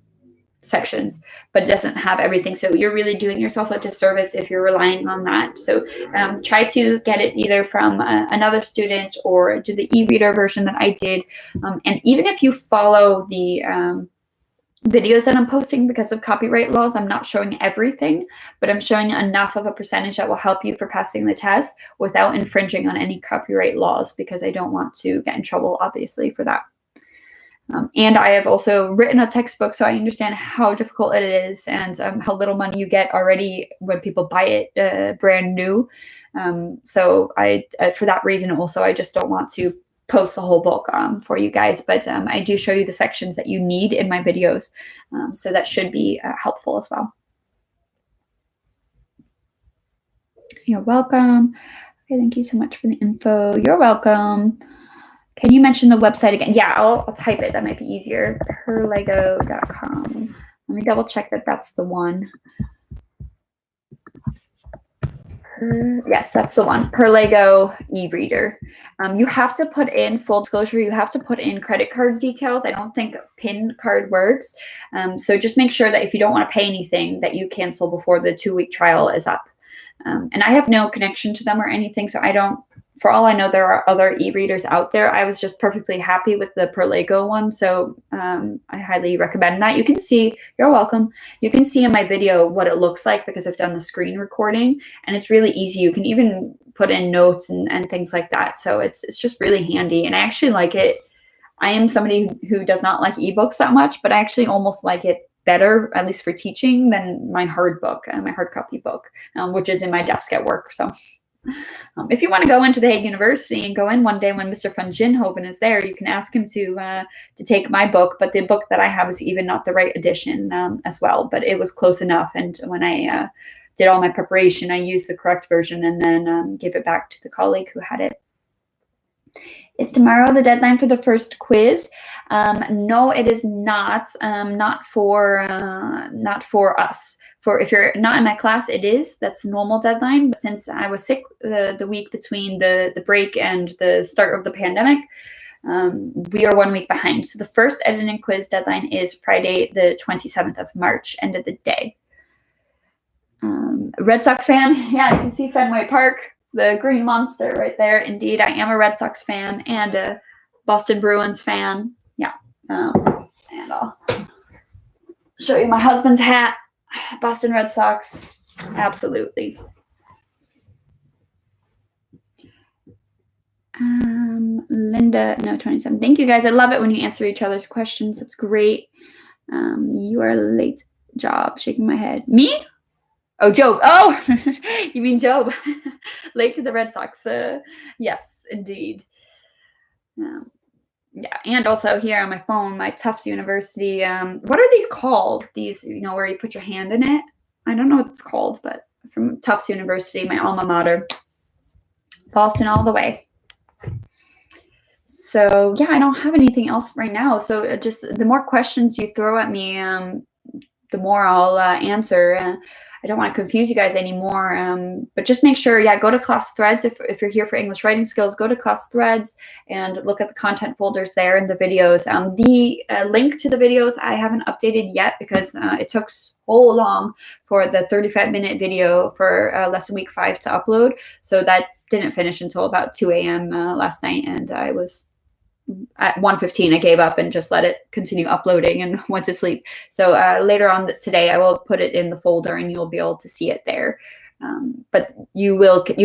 sections, but it doesn't have everything. So you're really doing yourself a disservice if you're relying on that. So try to get it either from another student or do the e-reader version that I did. And even if you follow the videos that I'm posting, because of copyright laws, I'm not showing everything, but I'm showing enough of a percentage that will help you for passing the test without infringing on any copyright laws, because I don't want to get in trouble, obviously, for that. And I have also written a textbook, so I understand how difficult it is and how little money you get already when people buy it brand new. So I, for that reason also, I just don't want to post the whole book for you guys. But I do show you the sections that you need in my videos. So that should be helpful as well. You're welcome. Okay, thank you so much for the info. You're welcome. Can you mention the website again? Yeah, I'll type it. That might be easier. Perlego.com. Let me double check that that's the one. Yes, that's the one. Perlego e-reader. You have to put in, full disclosure, you have to put in credit card details. I don't think PIN card works. So just make sure that if you don't want to pay anything, that you cancel before the 2-week trial is up. And I have no connection to them or anything, so I don't, for all I know, there are other e-readers out there. I was just perfectly happy with the Perlego one, so I highly recommend that. You can see, you're welcome, you can see in my video what it looks like because I've done the screen recording, and it's really easy. You can even put in notes and things like that, so it's just really handy, and I actually like it. I am somebody who does not like ebooks that much, but I actually almost like it better, at least for teaching, than my hard book, my hard copy book, which is in my desk at work. So if you want to go into the Hague University and go in one day when Mr. van Ginhoven is there, you can ask him to take my book. But the book that I have is even not the right edition as well, but it was close enough. And when I did all my preparation, I used the correct version and then gave it back to the colleague who had it. Is tomorrow the deadline for the first quiz? No, it is not. Not for us. For if you're not in my class, it is. That's a normal deadline. But since I was sick the week between the break and the start of the pandemic, we are 1 week behind. So the first editing quiz deadline is Friday, the 27th of March, end of the day. Red Sox fan? Yeah, you can see Fenway Park. The Green Monster right there. Indeed, I am a Red Sox fan and a Boston Bruins fan. Yeah. And I'll show you my husband's hat. Boston Red Sox. Absolutely. Linda, no, 27. Thank you guys. I love it when you answer each other's questions. That's great. You are late. Job. Shaking my head. Me? Oh, Job. Oh, you mean Job. Late to the Red Sox. Yes, indeed. Yeah, and also here on my phone, my Tufts University. What are these called? These, where you put your hand in it? I don't know what it's called, but from Tufts University, my alma mater. Boston all the way. So yeah, I don't have anything else right now. So just the more questions you throw at me, the more I'll answer. I don't want to confuse you guys anymore, but just make sure, go to class threads. If you're here for English writing skills, go to class threads and look at the content folders there in the videos. The link to the videos I haven't updated yet because it took so long for the 35-minute video for lesson week 5 to upload. So that didn't finish until about 2 a.m. Last night, and I was at 1:15 I gave up and just let it continue uploading and went to sleep. So later on today I will put it in the folder and you'll be able to see it there. But you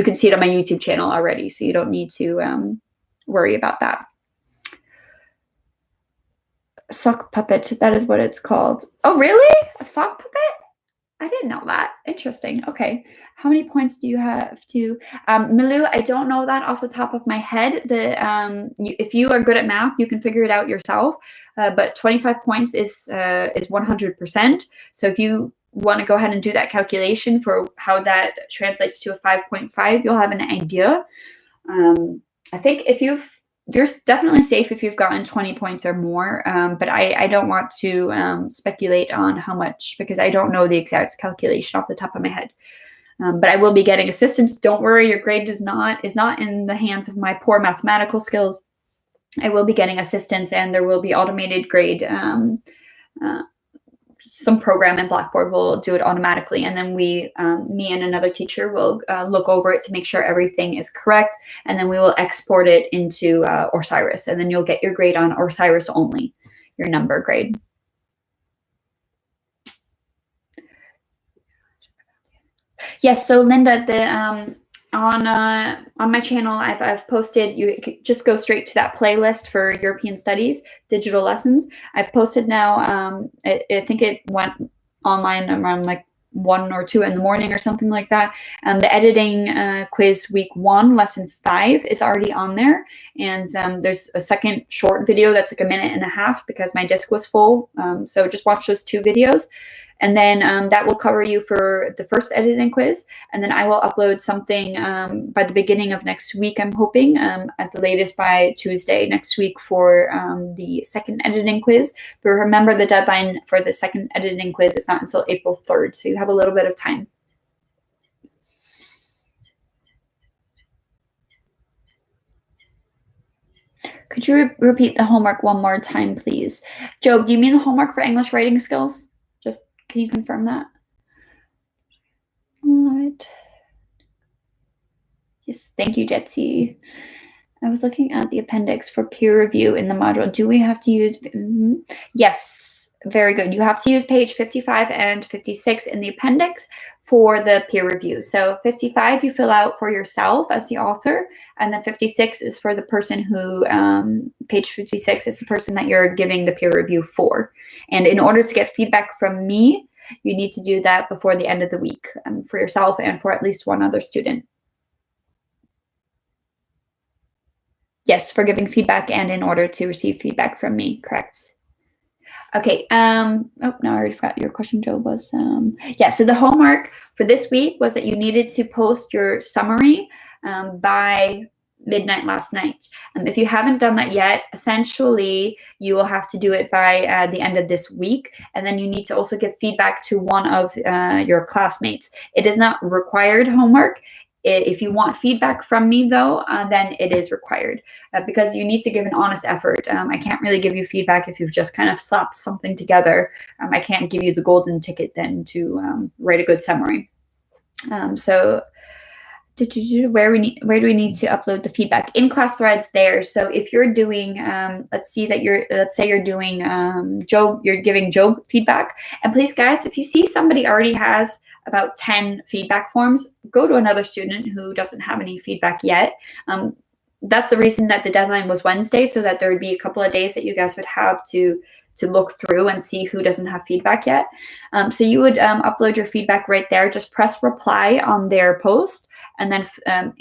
can see it on my YouTube channel already, so you don't need to worry about that. Sock puppet, that is what it's called. Oh, really? A sock puppet? I didn't know that. Interesting. Okay. How many points do you have to? Milou, I don't know that off the top of my head. If you are good at math, you can figure it out yourself. But 25 points is 100%. So if you want to go ahead and do that calculation for how that translates to a 5.5, you'll have an idea. I think you're definitely safe if you've gotten 20 points or more, but I don't want to speculate on how much because I don't know the exact calculation off the top of my head. But I will be getting assistance. Don't worry, your grade is not in the hands of my poor mathematical skills. I will be getting assistance, and there will be automated grade. Some program in Blackboard will do it automatically, and then me and another teacher will look over it to make sure everything is correct, and then we will export it into Osiris, and then you'll get your grade on Osiris only, your number grade. Yes, so Linda, on my channel, I've posted. You just go straight to that playlist for European Studies digital lessons. I've posted now. I think it went online around like 1 or 2 in the morning or something like that. The editing quiz week 1 lesson 5 is already on there, and there's a second short video that's like 1.5 minutes because my disc was full. So just watch those 2 videos. And then that will cover you for the first editing quiz. And then I will upload something by the beginning of next week, I'm hoping, at the latest by Tuesday next week for the second editing quiz. But remember, the deadline for the second editing quiz is not until April 3rd, so you have a little bit of time. Could you repeat the homework one more time, please? Job, do you mean the homework for English writing skills? Can you confirm that? All right. Yes, thank you, Jetsy. I was looking at the appendix for peer review in the module. Do we have to use? Yes, very good. You have to use page 55 and 56 in the appendix for the peer review. So 55 you fill out for yourself as the author, and then 56 is for the person who, page 56 is the person that you're giving the peer review for. And in order to get feedback from me, you need to do that before the end of the week for yourself and for at least one other student. Yes, for giving feedback and in order to receive feedback from me, correct. Okay, oh, no, I already forgot your question, Joe, was, yeah, so the homework for this week was that you needed to post your summary by midnight last night. If you haven't done that yet, essentially you will have to do it by the end of this week, and then you need to also give feedback to one of your classmates. It is not required homework. If you want feedback from me, though, then it is required because you need to give an honest effort. I can't really give you feedback if you've just kind of slapped something together. I can't give you the golden ticket then to write a good summary. So where do we need to upload the feedback? In class threads there. So if you're doing, let's say you're doing Job, you're giving Job feedback. And please, guys, if you see somebody already has about 10 feedback forms, go to another student who doesn't have any feedback yet. that's the reason that the deadline was Wednesday, so that there would be a couple of days that you guys would have to look through and see who doesn't have feedback yet. So you would upload your feedback right there. Just press reply on their post and then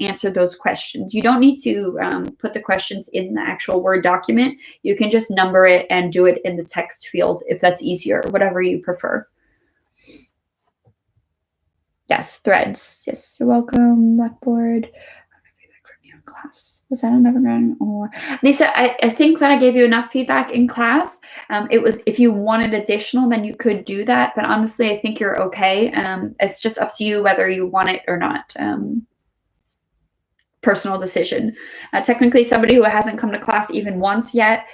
answer those questions. You don't need to put the questions in the actual Word document. You can just number it and do it in the text field if that's easier, whatever you prefer. Yes, threads. Yes, you're welcome, Blackboard. Class. Was that another round? Or Lisa, I think that I gave you enough feedback in class. It was, if you wanted additional, then you could do that. But honestly, I think you're okay. It's just up to you whether you want it or not. Personal decision. Technically, somebody who hasn't come to class even once yet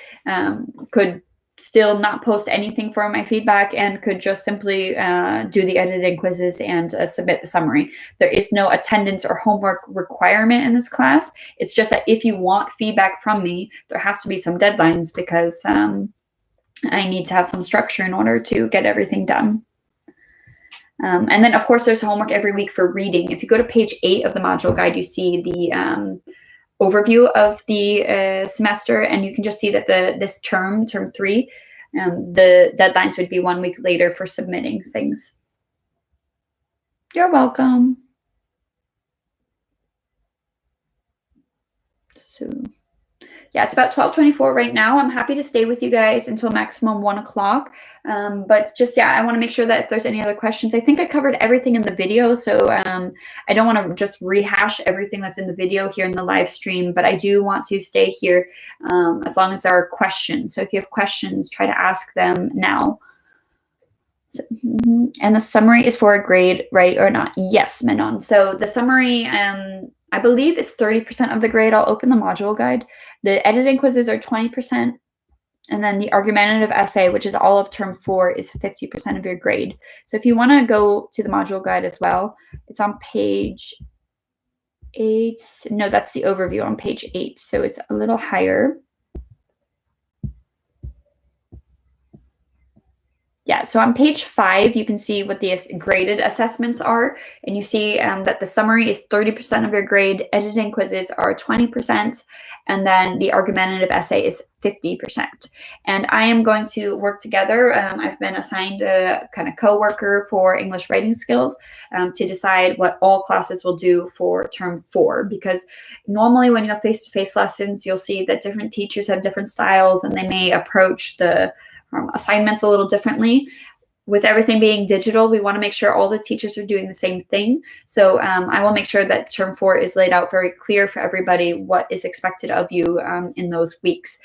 could still not post anything for my feedback and could just simply do the editing quizzes and submit the summary. There is no attendance or homework requirement in this class. It's just that if you want feedback from me, there has to be some deadlines because I need to have some structure in order to get everything done. And then, of course, there's homework every week for reading. If you go to page 8 of the module guide, you see the overview of the semester, and you can just see that this term 3, the deadlines would be 1 week later for submitting things. You're welcome. So yeah, it's about 12:24 right now. I'm happy to stay with you guys until maximum 1 o'clock. But just, yeah, I want to make sure that if there's any other questions, I think I covered everything in the video. So I don't want to just rehash everything that's in the video here in the live stream, but I do want to stay here as long as there are questions. So if you have questions, try to ask them now. So, and the summary is for a grade, right or not? Yes, Menon. So the summary, I believe, is 30% of the grade. I'll open the module guide. The editing quizzes are 20%. And then the argumentative essay, which is all of term 4, is 50% of your grade. So if you want to go to the module guide as well, it's on page 8. No, that's the overview on page 8. So it's a little higher. Yeah, so on page 5, you can see what the graded assessments are, and you see that the summary is 30% of your grade, editing quizzes are 20%, and then the argumentative essay is 50%. And I am going to work together. I've been assigned a kind of co-worker for English writing skills to decide what all classes will do for term 4, because normally when you have face-to-face lessons, you'll see that different teachers have different styles, and they may approach the assignments a little differently. With everything being digital, we want to make sure all the teachers are doing the same thing. So I will make sure that term 4 is laid out very clear for everybody what is expected of you in those weeks.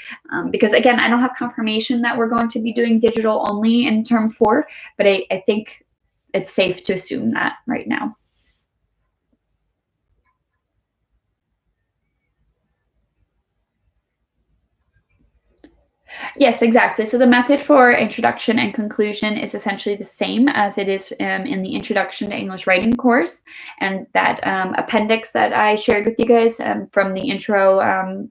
Because again, I don't have confirmation that we're going to be doing digital only in term 4, but I think it's safe to assume that right now. Yes, exactly. So the method for introduction and conclusion is essentially the same as it is in the Introduction to English Writing course. And that appendix that I shared with you guys from the intro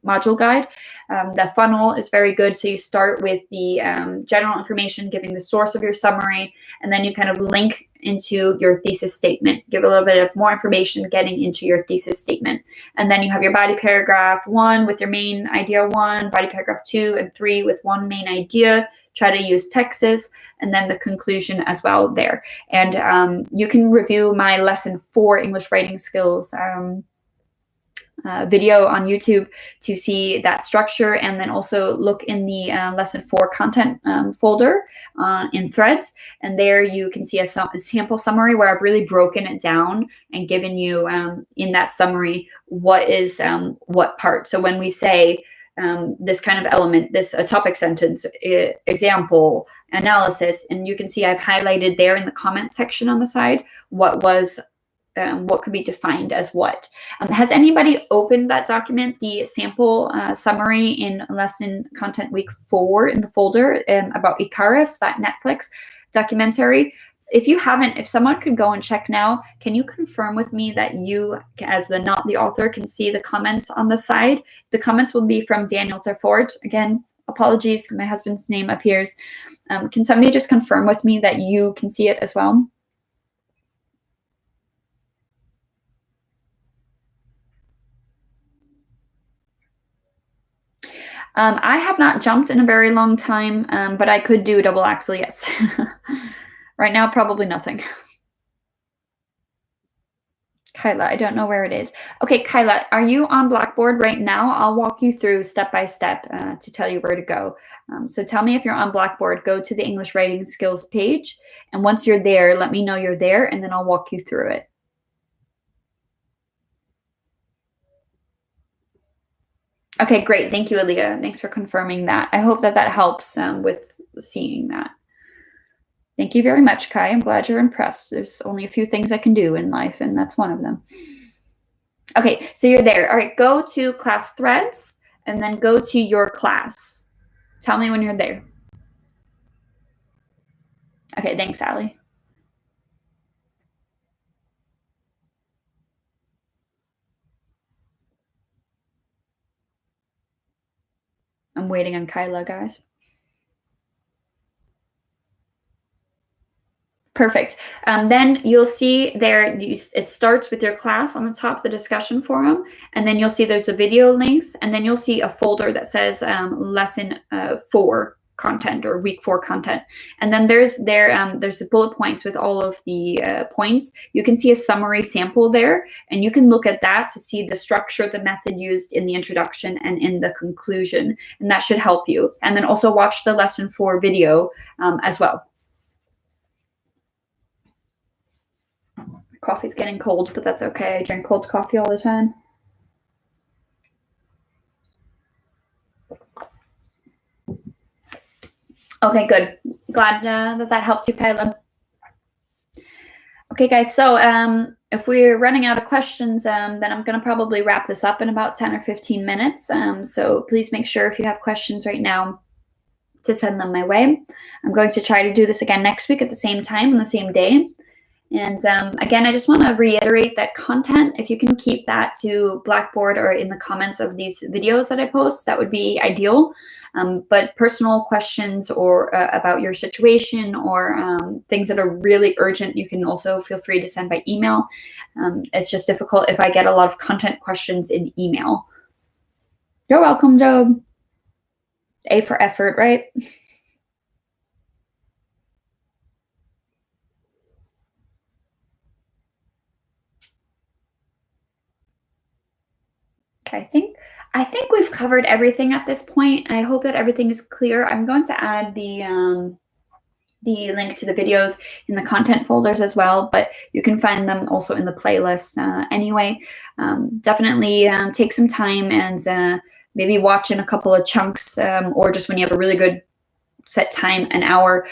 module guide, the funnel is very good. So you start with the general information, giving the source of your summary, and then you kind of link into your thesis statement, give a little bit of more information getting into your thesis statement. And then you have your body paragraph 1 with your main idea 1, body paragraph 2 and 3 with one main idea. Try to use Texas, and then the conclusion as well there. And you can review my lesson 4 English writing skills video on YouTube to see that structure, and then also look in the lesson 4 content folder in threads, and there you can see a sample summary where I've really broken it down and given you in that summary what is what part. So when we say this kind of element, this topic sentence, example, analysis, and you can see I've highlighted there in the comment section on the side what was what could be defined as what. Has anybody opened that document, the sample summary in lesson content week 4 in the folder about Icarus, that Netflix documentary? If you haven't, if someone could go and check now, can you confirm with me that you, as the not the author, can see the comments on the side? The comments will be from Daniel Terfort. Again, apologies, my husband's name appears. Can somebody just confirm with me that you can see it as well? I have not jumped in a very long time, but I could do a double axel, yes. Right now, probably nothing. Kyla, I don't know where it is. Okay, Kyla, are you on Blackboard right now? I'll walk you through step by step to tell you where to go. So tell me if you're on Blackboard, go to the English Writing Skills page. And once you're there, let me know you're there, and then I'll walk you through it. Okay, great. Thank you, Aaliyah. Thanks for confirming that. I hope that that helps with seeing that. Thank you very much, Kai. I'm glad you're impressed. There's only a few things I can do in life, and that's one of them. Okay, so you're there. All right, go to class threads, and then go to your class. Tell me when you're there. Okay, thanks, Allie. I'm waiting on Kyla, guys. Perfect. Then you'll see there, it starts with your class on the top of the discussion forum, and then you'll see there's a video links, and then you'll see a folder that says lesson 4 content or week 4 content. And then there's the bullet points with all of the points. You can see a summary sample there, and you can look at that to see the structure, the method used in the introduction and in the conclusion, and that should help you. And then also watch the lesson 4 video as well. Coffee's getting cold, but that's okay. I drink cold coffee all the time. Okay, good. Glad that helped you, Kyla. Okay, guys, so if we're running out of questions, then I'm going to probably wrap this up in about 10 or 15 minutes. So please make sure if you have questions right now to send them my way. I'm going to try to do this again next week at the same time on the same day. And again, I just want to reiterate that content, if you can keep that to Blackboard or in the comments of these videos that I post, that would be ideal. But personal questions or about your situation or things that are really urgent, you can also feel free to send by email. It's just difficult if I get a lot of content questions in email. You're welcome, Job. A for effort, right? Okay, I think we've covered everything at this point. I hope that everything is clear. I'm going to add the link to the videos in the content folders as well, but you can find them also in the playlist anyway. Definitely take some time and maybe watch in a couple of chunks or just when you have a really good set time, an hour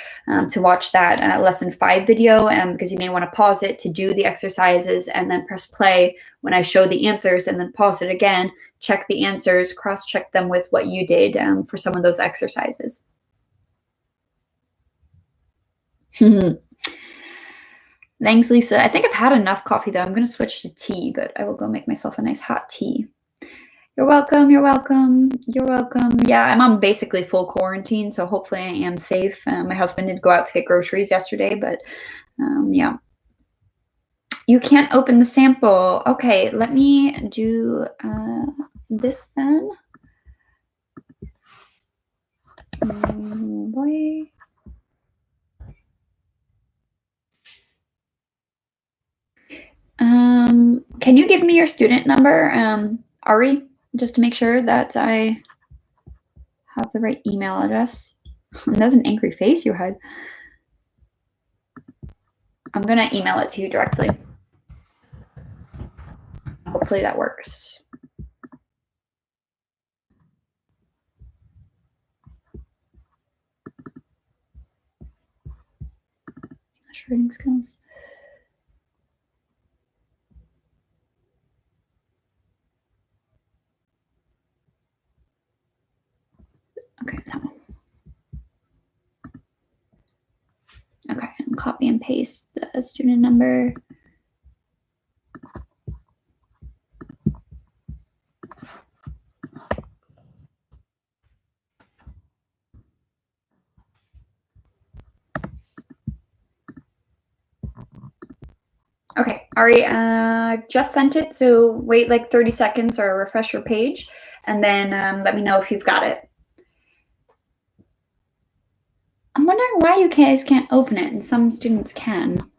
to watch that lesson 5 video because you may want to pause it to do the exercises and then press play when I show the answers and then pause it again, check the answers, cross-check them with what you did for some of those exercises. Thanks, Lisa. I think I've had enough coffee though. I'm going to switch to tea, but I will go make myself a nice hot tea. You're welcome. You're welcome. You're welcome. Yeah, I'm on basically full quarantine, so hopefully I am safe. My husband did go out to get groceries yesterday, but yeah. You can't open the sample. Okay, let me do this then. Boy. Can you give me your student number, Ari? Just to make sure that I have the right email address. That's an angry face you had. I'm going to email it to you directly. Hopefully that works. English writing skills. Okay, that one. Okay, and copy and paste the student number. Okay, Ari, just sent it, so wait like 30 seconds or refresh your page, and then let me know if you've got it. I'm wondering why you guys can't open it and some students can.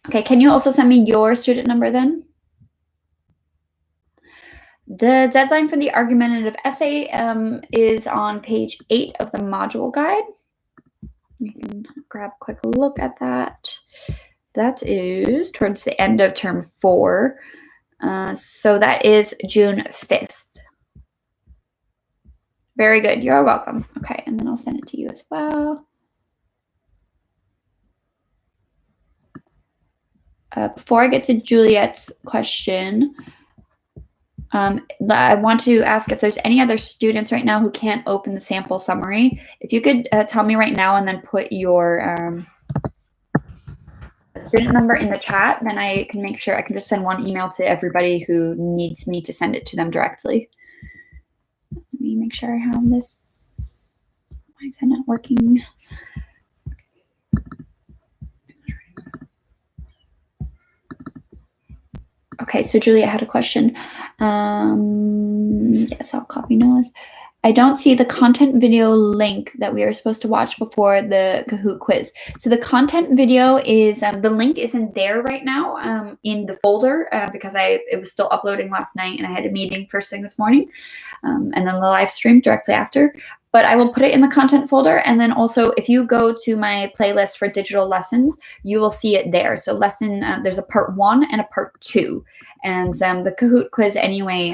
Okay, can you also send me your student number then? The deadline for the argumentative essay is on page 8 of the module guide. You can grab a quick look at that. That is towards the end of term 4. So that is June 5th. Very good. You're welcome. Okay, and then I'll send it to you as well. Before I get to Juliet's question, I want to ask if there's any other students right now who can't open the sample summary. If you could tell me right now and then put your student number in the chat, then I can make sure I can just send one email to everybody who needs me to send it to them directly. Let me make sure I have this. Why is that not working? Okay, so Julia had a question. Yes, I'll copy Noah's. I don't see the content video link that we are supposed to watch before the Kahoot quiz. So the content video is, the link isn't there right now in the folder because it was still uploading last night and I had a meeting first thing this morning and then the live stream directly after. But I will put it in the content folder. And then also if you go to my playlist for digital lessons, you will see it there. So there's a part 1 and a part 2. And the Kahoot quiz anyway,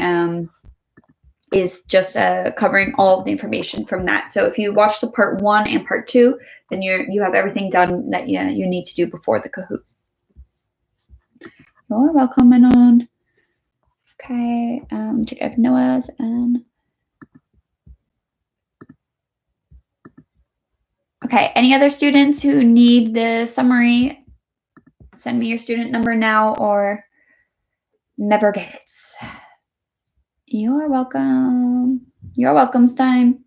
is just covering all of the information from that. So if you watch the part 1 and part 2, then you have everything done that you need to do before the Kahoot. You're welcome, Manon. Okay, check out Noah's and. Okay, any other students who need the summary? Send me your student number now or never get it. You're welcome. You're welcome, Stein.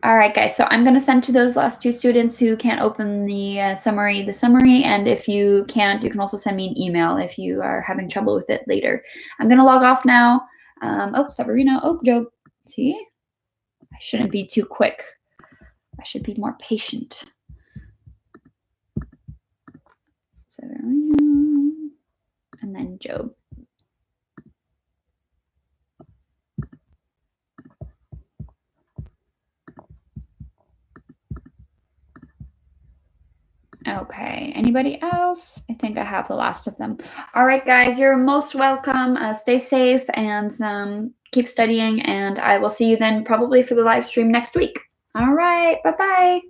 All right, guys, so I'm going to send to those last 2 students who can't open the summary. And if you can't, you can also send me an email if you are having trouble with it later. I'm going to log off now. Sabrina. Oh, Job. See? I shouldn't be too quick. I should be more patient. Sabrina. And then Job. Okay, anybody else? I think I have the last of them. All right, guys, you're most welcome. Stay safe and keep studying, and I will see you then probably for the live stream next week. All right, bye-bye.